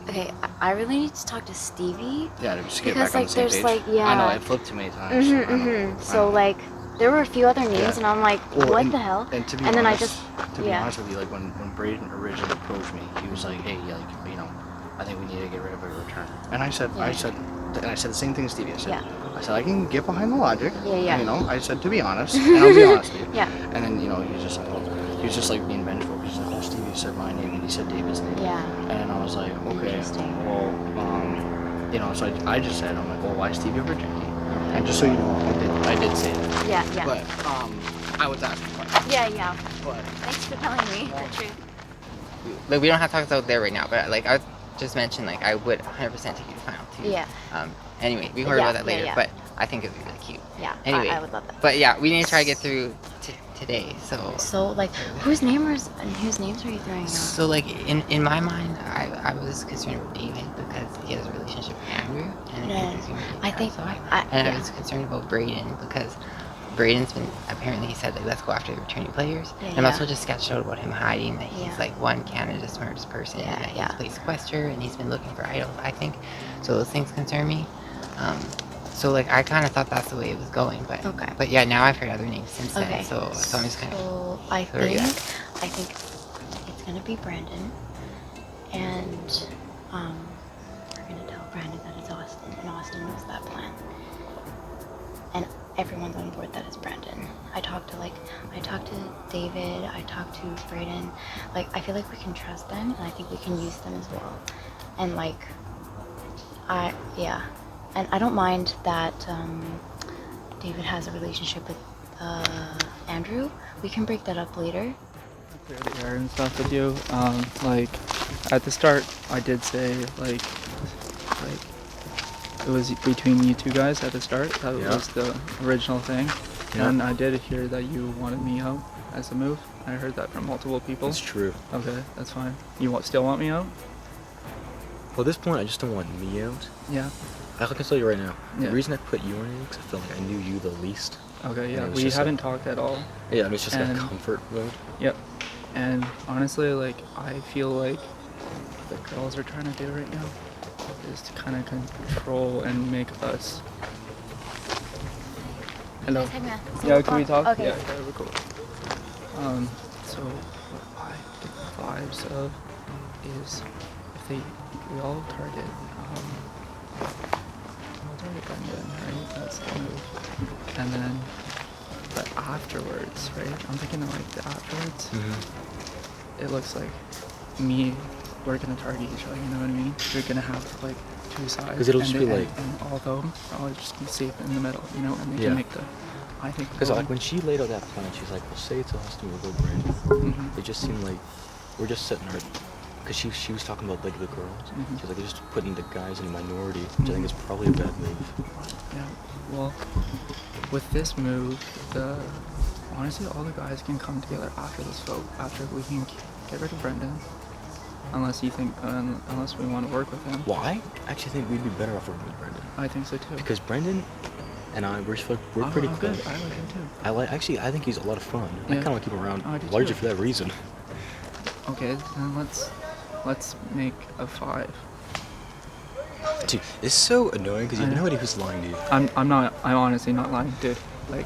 Okay, I really need to talk to Stevie. Yeah, to just get because, back on like, the same there's, page. like, yeah. I know, it flipped too many times. Mm-hmm, I know, mm-hmm. I So, know. like, there were a few other names, Yeah. and I'm like, Well, what and- the hell? And to be then honest, I just, to be yeah. honest with you, like when Braden originally approached me, he was like, "Hey, like, you know, I think we need to get rid of a return." And I said, Yeah. I said the same thing to Stevie. I said, Yeah. I can get behind the logic. Yeah, yeah. You know, I said to be honest, and I'll be honest with you. Yeah. And then he was just like being vengeful. He's like, "Oh, Stevie said my name and he said David's name." Yeah. And I was like, okay, well, so I just said, I'm like, well, why Stevie over Jackie? And just so you know, I did say that. Yeah, yeah. But I was asking questions. Yeah, yeah. But Thanks for telling me the truth. Like, we don't have to talk about there right now, but like I just mentioned, like I would 100% take you to final two. Yeah. Anyway, we can worry Yeah, about that later, yeah. but I think it would be really cute. Yeah, Anyway, I would love that. But yeah, we need to try to get through today. So, like, whose names are you throwing out? So like in my mind, I was concerned with David because he has a relationship with Andrew, and Yeah. he's gonna be I think and I yeah. was concerned about Braden because Braden's been apparently he said like let's go after the returning players. Yeah, and yeah. also just sketched out about him hiding that he's Yeah. like one Canada's smartest person Yeah, and that yeah. he's played sequester and he's been looking for idols. I think so. Those things concern me. So like I kind of thought that's the way it was going, but Okay. But yeah, now I've heard other names since Okay. then. So I'm just kind of. So I think it's gonna be Brandon, and we're gonna tell Brandon that it's Austin, and Austin knows that plan, and everyone's on board that it's Brandon. I talked to David, I talked to Brayden. Like I feel like we can trust them, and I think we can use them as well, and like and I don't mind that David has a relationship with Andrew. We can break that up later. Clear the air and stuff with you. Like at the start, I did say like it was between you two guys at the start. That was the original thing. Yeah. And I did hear that you wanted me out as a move. I heard that from multiple people. That's true. Okay, that's fine. You still want me out? Well, at this point, I just don't want me out. Yeah. I can tell you right now. Yeah. The reason I put you in it is because I felt like I knew you the least. Okay, yeah. And it was We just haven't like, talked at all. Yeah, it was just like a And- comfort mode. Yep. And honestly, like I feel like the girls are trying to do right now is to kind of control and make us. Hello. Hey, man. Yeah, can we talk? Okay. Yeah, okay, we're cool. So what I get the vibes of is if we all target, we'll target Brendan, right? That's the move. And then, but afterwards, right? I'm thinking of like the afterwards. It looks like we're gonna target each other, you know what I mean? You're gonna have like two sides. 'Cause it'll just be like- and all of them, I'll just be safe in the middle, you know, and they Yeah. can make I think. Because like when she laid out that plan, she's like, "Well, say it's Austin, we'll go Brandon." It just seemed like we're just setting her, because she was talking about like the girls. She's like, "They're just putting the guys in a minority," which I think is probably a bad move. Yeah. Well, with this move, honestly, all the guys can come together after this vote. After we can get rid of Brendan, unless you think, unless we want to work with him. Well, I actually think we'd be better off working with Brendan. I think so too. Because Brendan and we're pretty I'm close. good. I like him too. I think he's a lot of fun. I Yeah. kind of want to keep him around, I do largely too. for that reason. Okay, then let's make a 5. Dude, it's so annoying because you have no idea who's lying to you. I'm honestly not lying, dude. Like,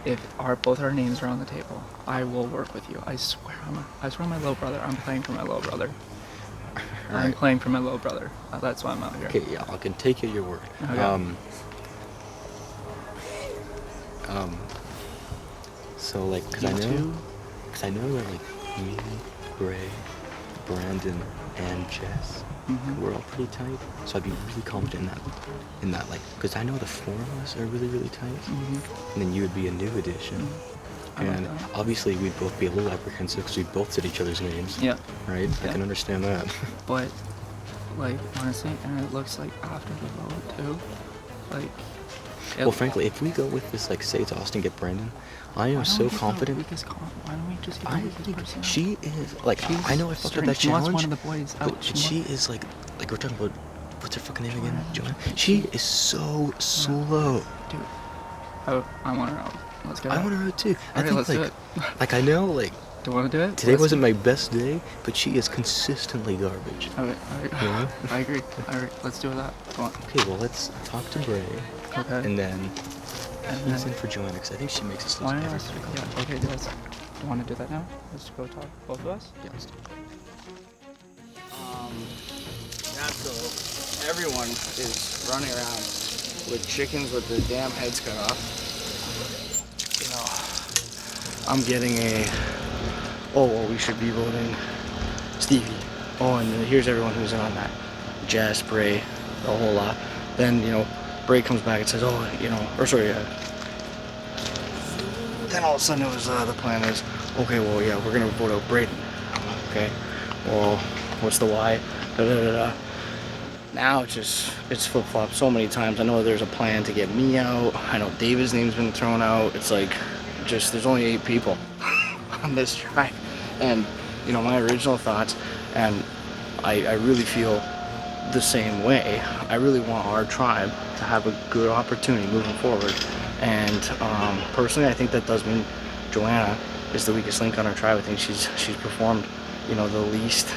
if both our names are on the table, I will work with you. I swear on my little brother. I'm playing for my little brother. I'm Alright. playing for my little brother. That's why I'm out here. Okay, yeah, I can take it your word. Okay. So like, because I know that like me, Gray, Brandon, and Jess, we're all pretty tight. So I'd be really confident in that like, because I know the 4 of us are really, really tight. And then you would be a new addition. And obviously we'd both be a little apprehensive because we both said each other's names. Yeah. Right? I Yeah. can understand that. But, like, honestly, and it looks like after the vote too, like. Well, frankly, if we go with this, like, say it's Austin, get Brandon, I am so confident. Why don't we just I go with this person? She is like, I know I fucked up that She wants challenge. one of the boys out. But she is like we're talking about, what's her fucking name again? Joanna. She is so slow. Dude, I want her out. Let's go. I want her out too. I Okay, think let's do it. like I know like. Do you want to do it? Today Let's wasn't my best day, but she is consistently garbage. Alright. Yeah? I agree. Alright, let's do that. Come on. Okay, well let's talk to Bray. Okay. And then he's then- in for Joanna because I think she makes us lose Why not? every Let's, time. yeah, okay, do you want to do that now? Let's go talk, both of us? Yeah, let's do it. Yeah, so everyone is running around with chickens with their damn heads cut off. You know, I'm getting well, we should be voting Stevie. Oh, and here's everyone who's in on that. Jess, Bray, the whole lot. Then, Bray comes back and says, then all of a sudden it was, the plan is, okay, well, yeah, we're gonna vote out Braden. Okay, well, what's the why? Da-da-da-da. Now it's flip-flopped so many times. I know there's a plan to get me out. I know David's name's been thrown out. It's like, there's only 8 people on this track. And, my original thoughts, and I really feel the same way. I really want our tribe to have a good opportunity moving forward. And personally, I think that does mean Joanna is the weakest link on our tribe. I think she's performed, the least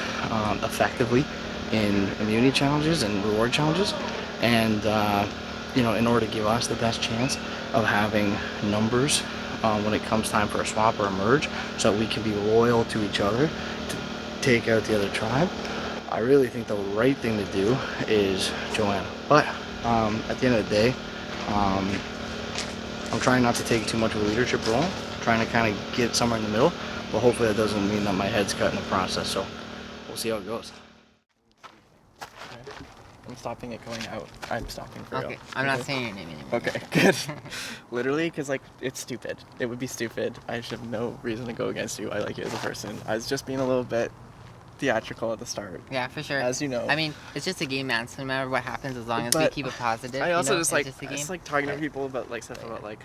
effectively in immunity challenges and reward challenges. And in order to give us the best chance of having numbers when it comes time for a swap or a merge, so that we can be loyal to each other to take out the other tribe, I really think the right thing to do is Joanna. But at the end of the day, I'm trying not to take too much of a leadership role, trying to kind of get somewhere in the middle, but hopefully that doesn't mean that my head's cut in the process, so we'll see how it goes. I'm stopping it going out. I'm stopping for real. Okay, I'm not saying your name anymore. Okay, good. Literally, because like it's stupid. It would be stupid. I should have no reason to go against you. I like you as a person. I was just being a little bit theatrical at the start. Yeah, for sure. As you know. I mean, it's just a game, man. So no matter what happens, as long as we But keep it positive. I also you know, just it's like a I just game. like talking to people about like stuff about like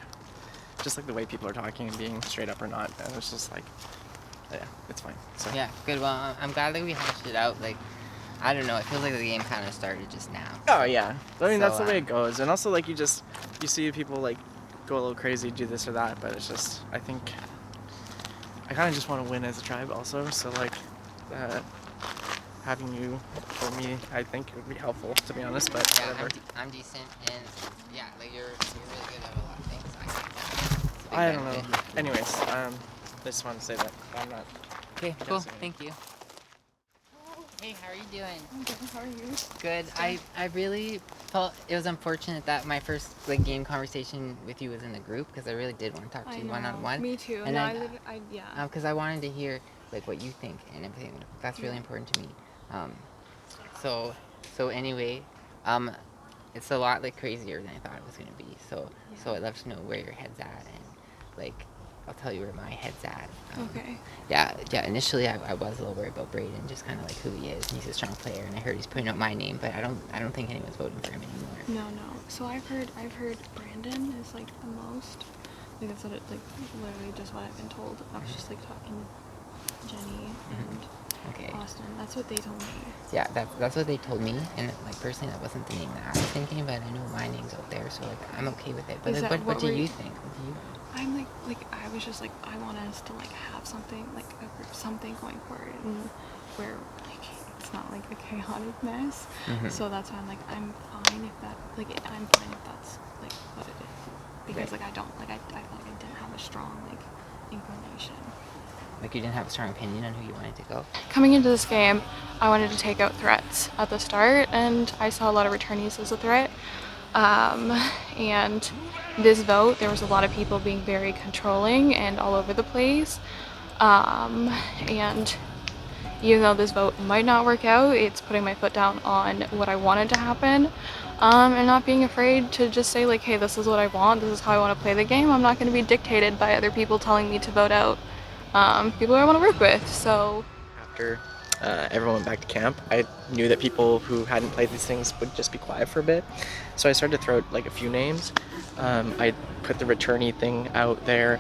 just like the way people are talking and being straight up or not. And it's just like, yeah, it's fine. So Yeah, good. Well, I'm glad that we hashed it out. Like, I don't know. It feels like the game kind of started just now. Oh yeah, I mean So, that's the way it goes. And also like you see people like go a little crazy, do this or that, but it's just I think I kind of just want to win as a tribe also. So like having you for me, I think it would be helpful to be honest. But Yeah, whatever. I'm decent, and yeah, like you're really good at a lot of things. I think that's a big I don't know. benefit. Anyways, I just want to say that I'm not. Okay, cool. Thank you. Hey, how are you doing? I'm good. How are you? Good. I really felt it was unfortunate that my first like game conversation with you was in the group because I really did want to talk to I you know. one on one. Me too. And No, yeah. Because I wanted to hear like what you think and everything. That's really Yeah. important to me. So anyway, it's a lot like crazier than I thought it was gonna be. So I'd love to know where your head's at and like I'll tell you where my head's at. Okay. Yeah. Initially, I was a little worried about Braden, just kind of like who he is. He's a strong player, and I heard he's putting out my name, but I don't think anyone's voting for him anymore. No. So I've heard Brandon is like the most. Like that's what it like literally just what I've been told. I was just like talking to Jenny and Okay. Austin. That's what they told me. Yeah, that's what they told me, and like personally, that wasn't the name that I was thinking, but I know my name's out there, so like I'm okay with it. But Is like, that what do what you were- think? What do you? I'm like I was just like I want us to like have something like something going forward and where like it's not like a chaotic mess. Mhm. So that's why I'm like I'm fine if that like I'm fine if that's like what it is because Right. like I don't like I felt like I didn't have a strong like inclination. Like you didn't have a strong opinion on who you wanted to go. Coming into this game, I wanted to take out threats at the start, and I saw a lot of returnees as a threat. And this vote, there was a lot of people being very controlling and all over the place. And even though this vote might not work out, it's putting my foot down on what I wanted to happen. And not being afraid to just say like, hey, this is what I want, this is how I want to play the game. I'm not going to be dictated by other people telling me to vote out people I want to work with. So After everyone went back to camp, I knew that people who hadn't played these things would just be quiet for a bit. So I started to throw out like a few names. I put the returnee thing out there.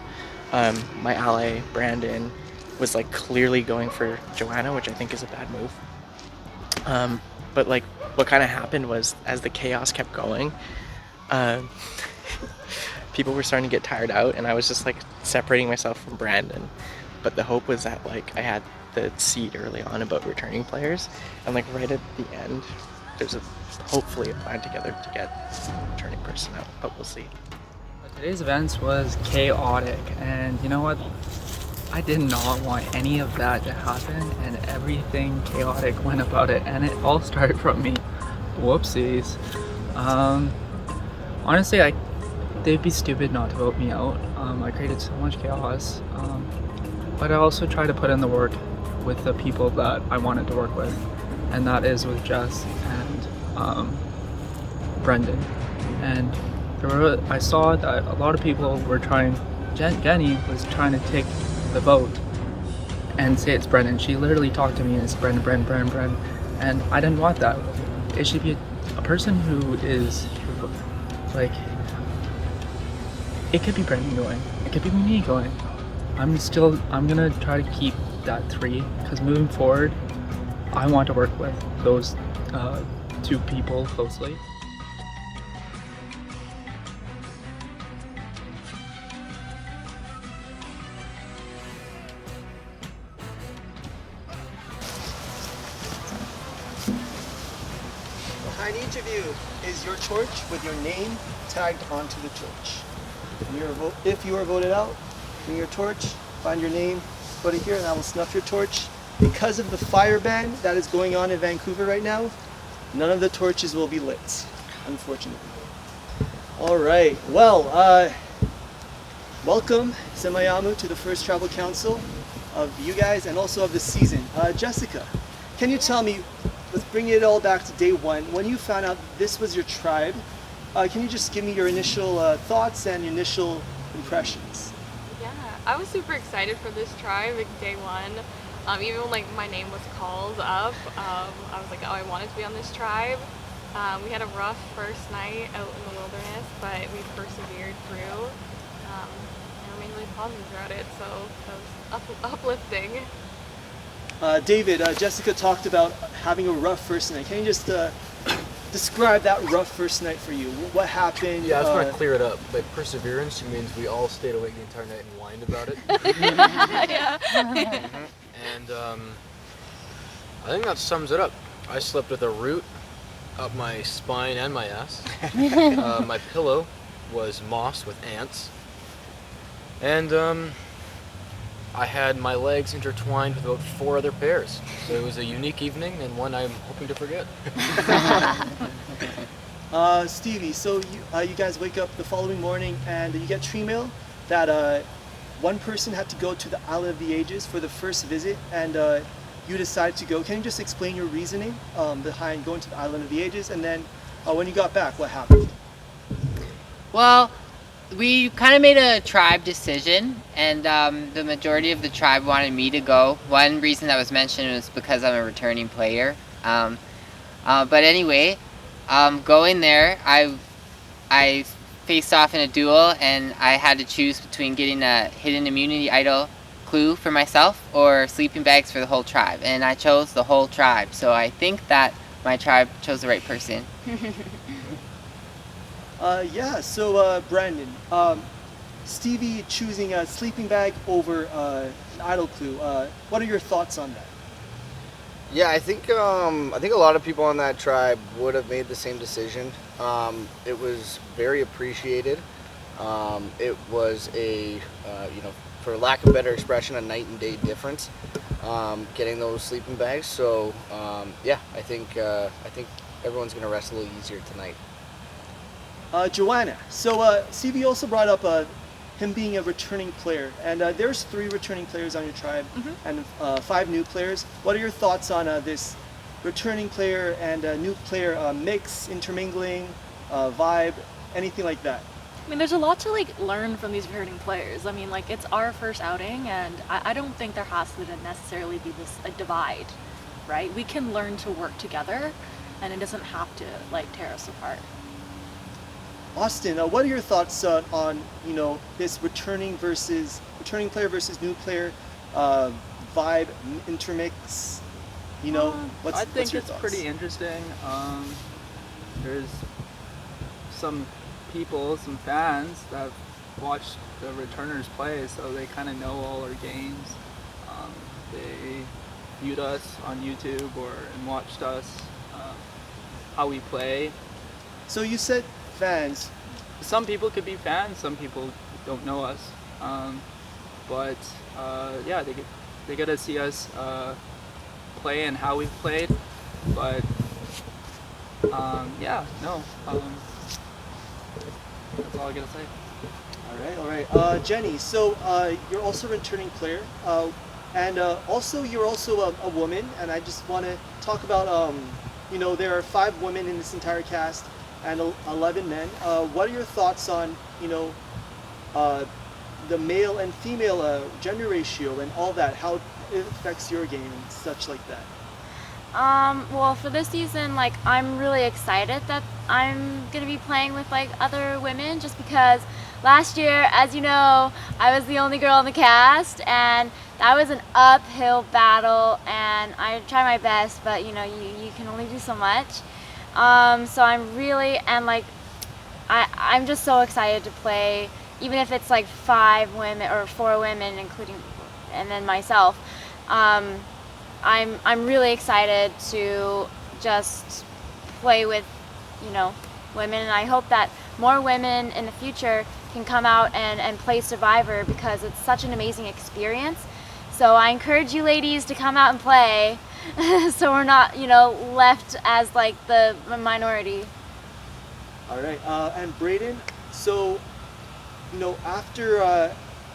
My ally, Brandon, was like clearly going for Joanna, which I think is a bad move. But like what kind of happened was as the chaos kept going, people were starting to get tired out and I was just like separating myself from Brandon. But the hope was that like I had the seed early on about returning players and like right at the end there's hopefully a plan together to get a returning person out, but we'll see. Today's events was chaotic, and you know what? I did not want any of that to happen, and everything chaotic went about it, and it all started from me. Whoopsies. Honestly, they'd be stupid not to vote me out. I created so much chaos, but I also try to put in the work with the people that I wanted to work with, and that is with Jess and Brendan. And I saw that a lot of people were trying, Jenny was trying to take the vote and say it's Brendan. She literally talked to me and it's Brendan, and I didn't want that. It should be a person who is like, it could be Brendan going, it could be me going. I'm gonna try to keep that 3 because moving forward, I want to work with those 2 people closely. Behind each of you is your torch with your name tagged onto the torch. If you are voted out, bring your torch, find your name, put it here, and I will snuff your torch. Because of the fire ban that is going on in Vancouver right now, none of the torches will be lit, unfortunately. All right, well, welcome, Semayamu, to the first Tribal Council of you guys and also of the season. Jessica, can you tell me let's bring it all back to day one. When you found out this was your tribe, can you just give me your initial thoughts and your initial impressions? Yeah, I was super excited for this tribe like day one. Even when like my name was called up, I was like, oh, I wanted to be on this tribe. We had a rough first night out in the wilderness, but we persevered through. And remained really positive throughout it, so that was uplifting. David, Jessica talked about having a rough first night. Can you just describe that rough first night for you? What happened? Yeah, I just want to clear it up. By perseverance, it means we all stayed awake the entire night and whined about it. Yeah. And I think that sums it up. I slept with a root up my spine and my ass. My pillow was moss with ants. And I had my legs intertwined with about 4 other pairs. So it was a unique evening and one I'm hoping to forget. Stevie, so you guys wake up the following morning and you get tree mail that one person had to go to the Island of the Ages for the first visit, and you decided to go. Can you just explain your reasoning behind going to the Island of the Ages, and then when you got back, what happened? Well, we kind of made a tribe decision, and the majority of the tribe wanted me to go. One reason that was mentioned was because I'm a returning player. But anyway, going there, I faced off in a duel, and I had to choose between getting a hidden immunity idol clue for myself or sleeping bags for the whole tribe, and I chose the whole tribe. So I think that my tribe chose the right person. Yeah, so Brandon, Stevie choosing a sleeping bag over an idol clue. What are your thoughts on that? Yeah, I think a lot of people on that tribe would have made the same decision. It was very appreciated. It was a for lack of better expression, a night and day difference. Getting those sleeping bags. So yeah, I think everyone's gonna rest a little easier tonight. Joanna, so Stevie also brought up him being a returning player, and there's 3 returning players on your tribe, and 5 new players. What are your thoughts on this returning player and new player mix, intermingling, vibe, anything like that? I mean, there's a lot to like learn from these returning players. I mean, like it's our first outing, and I don't think there has to necessarily be this a divide, right? We can learn to work together, and it doesn't have to like tear us apart. Austin, what are your thoughts on this returning player versus new player vibe intermix? I think your it's thoughts? pretty interesting. There's some people, some fans that have watched the returners play, so they kind of know all our games. They viewed us on YouTube and watched us how we play. So you said fans. Some people could be fans, some people don't know us, but yeah, they get to see us play and how we've played. But yeah, no, that's all I gotta say. All right. Jenny, so you're also a returning player, and also you're also a woman, and I just want to talk about there are 5 women in this entire cast and 11 men. What are your thoughts on the male and female gender ratio and all that, how it affects your game and such like that? Well, for this season, like, I'm really excited that I'm gonna be playing with like other women, just because last year, as you know, I was the only girl in the cast, and that was an uphill battle, and I try my best, but you can only do so much. So I'm really, and like, I'm just so excited to play, even if it's like 5 women or 4 women, including, and then myself. I'm really excited to just play with, women, and I hope that more women in the future can come out and play Survivor, because it's such an amazing experience. So I encourage you ladies to come out and play, so we're not, left as like the minority. All right, and Braden, so, after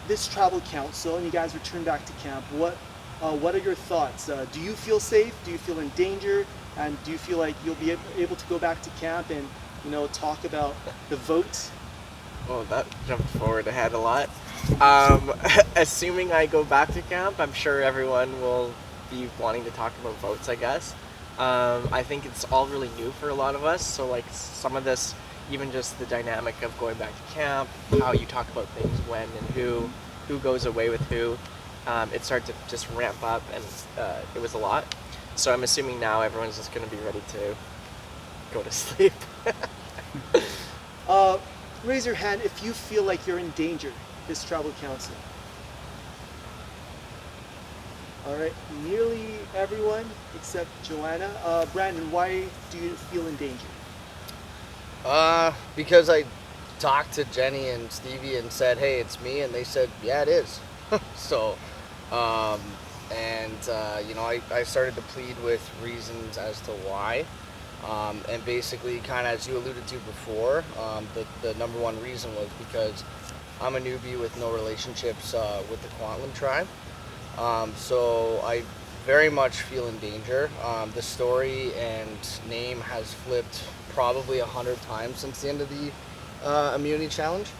this travel council and you guys return back to camp, what what are your thoughts? Do you feel safe? Do you feel in danger? And do you feel like you'll be able to go back to camp and, talk about the vote? Well, that jumped forward ahead a lot. Assuming I go back to camp, I'm sure everyone will be wanting to talk about votes, I guess. I think it's all really new for a lot of us, so like some of this, even just the dynamic of going back to camp, how you talk about things, when and who goes away with who, it started to just ramp up, and it was a lot. So I'm assuming now everyone's just going to be ready to go to sleep. Raise your hand if you feel like you're in danger this tribal council. All right, nearly everyone except Joanna. Brandon, why do you feel in danger? Because I talked to Jenny and Stevie and said, hey, it's me, and they said, yeah, it is. So, I started to plead with reasons as to why. And basically, kind of as you alluded to before, the number one reason was because I'm a newbie with no relationships with the Kwantlen tribe. So I very much feel in danger. The story and name has flipped probably 100 times since the end of the immunity challenge.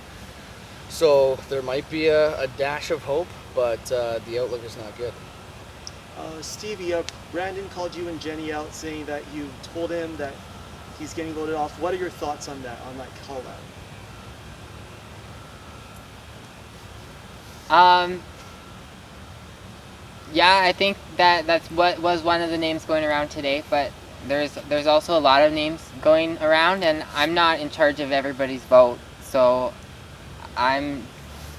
So there might be a dash of hope, but the outlook is not good. Stevie, Brandon called you and Jenny out saying that you told him that he's getting voted off. What are your thoughts on that call out? Yeah, I think that's what was one of the names going around today, but there's also a lot of names going around, and I'm not in charge of everybody's vote, so I'm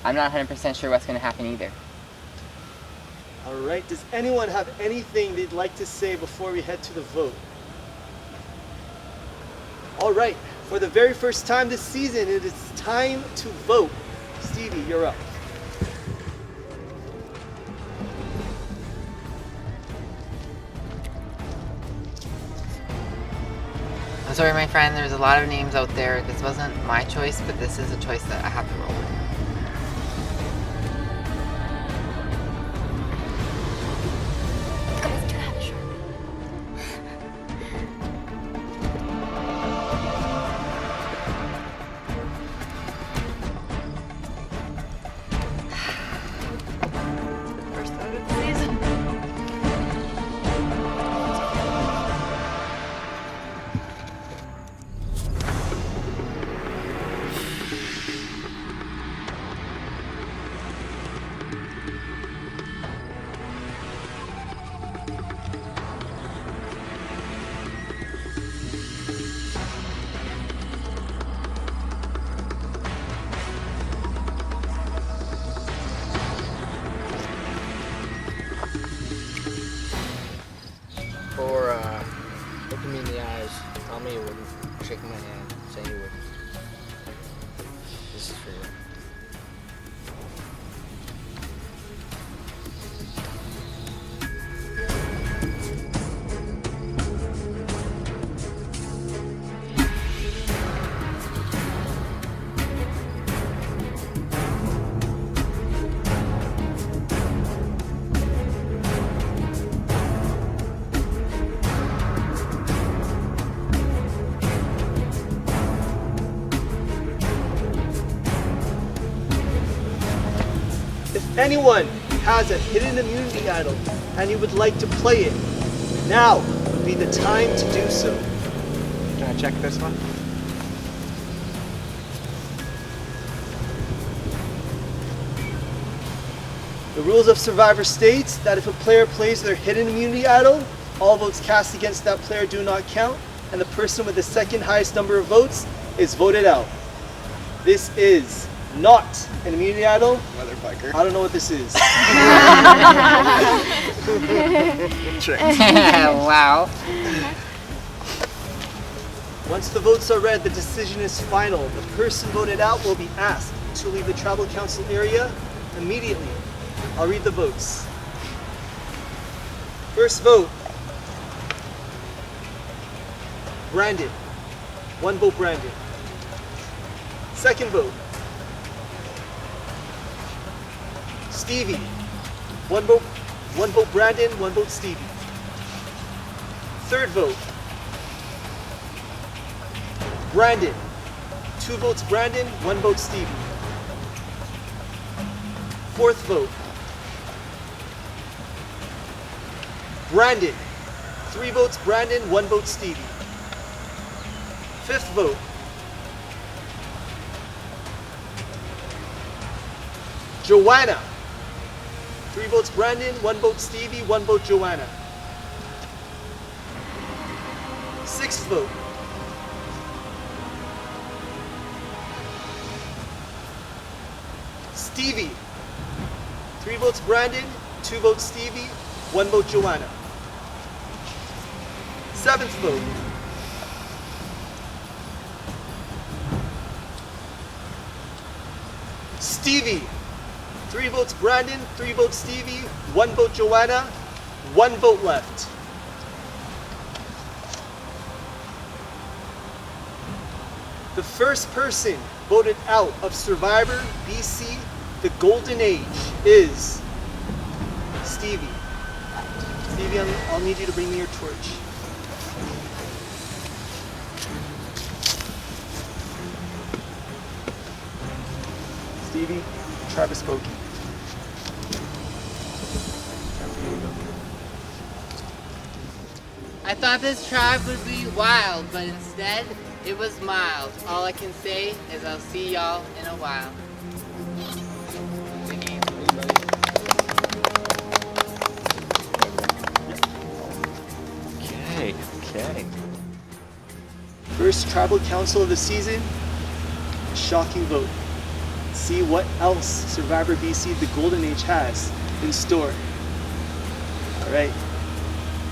not 100% sure what's going to happen either. All right, does anyone have anything they'd like to say before we head to the vote? All right, for the very first time this season, it is time to vote. Stevie, you're up. I'm sorry, my friend, there's a lot of names out there. This wasn't my choice, but this is a choice that I have to roll with. First vote of the season. For looking me in the eyes, tell me you wouldn't, shaking my hand, saying you wouldn't. This is for you. If anyone has a hidden immunity idol and you would like to play it, now would be the time to do so. Can I check this one? The rules of Survivor states that if a player plays their hidden immunity idol, all votes cast against that player do not count, and the person with the second highest number of votes is voted out. This is not an immunity idol. Motherfucker. I don't know what this is. Wow. Once the votes are read, the decision is final. The person voted out will be asked to leave the tribal council area immediately. I'll read the votes. First vote, Brandon. 1 vote, Brandon. Second vote, Stevie. 1 vote 1 vote Brandon, 1 vote Stevie. Third vote, Brandon. 2 votes Brandon, 1 vote Stevie. Fourth vote, Brandon. 3 votes Brandon, 1 vote Stevie. Fifth vote, Joanna. 3 votes Brandon, 1 vote Stevie, 1 vote Joanna. Sixth vote, Stevie. 3 votes Brandon, 2 votes Stevie, 1 vote Joanna. Seventh vote, Stevie. 3 votes Brandon, 3 votes Stevie, 1 vote Joanna, 1 vote left. The first person voted out of Survivor BC, the Golden Age, is Stevie. Stevie, I'll need you to bring me your torch. Stevie, Travis Pokey. I thought this tribe would be wild, but instead, it was mild. All I can say is I'll see y'all in a while. Okay. First tribal council of the season, a shocking vote. See what else Survivor BC the Golden Age has in store. Alright,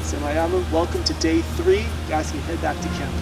so Mayama, welcome to day 3. You guys can head back to camp.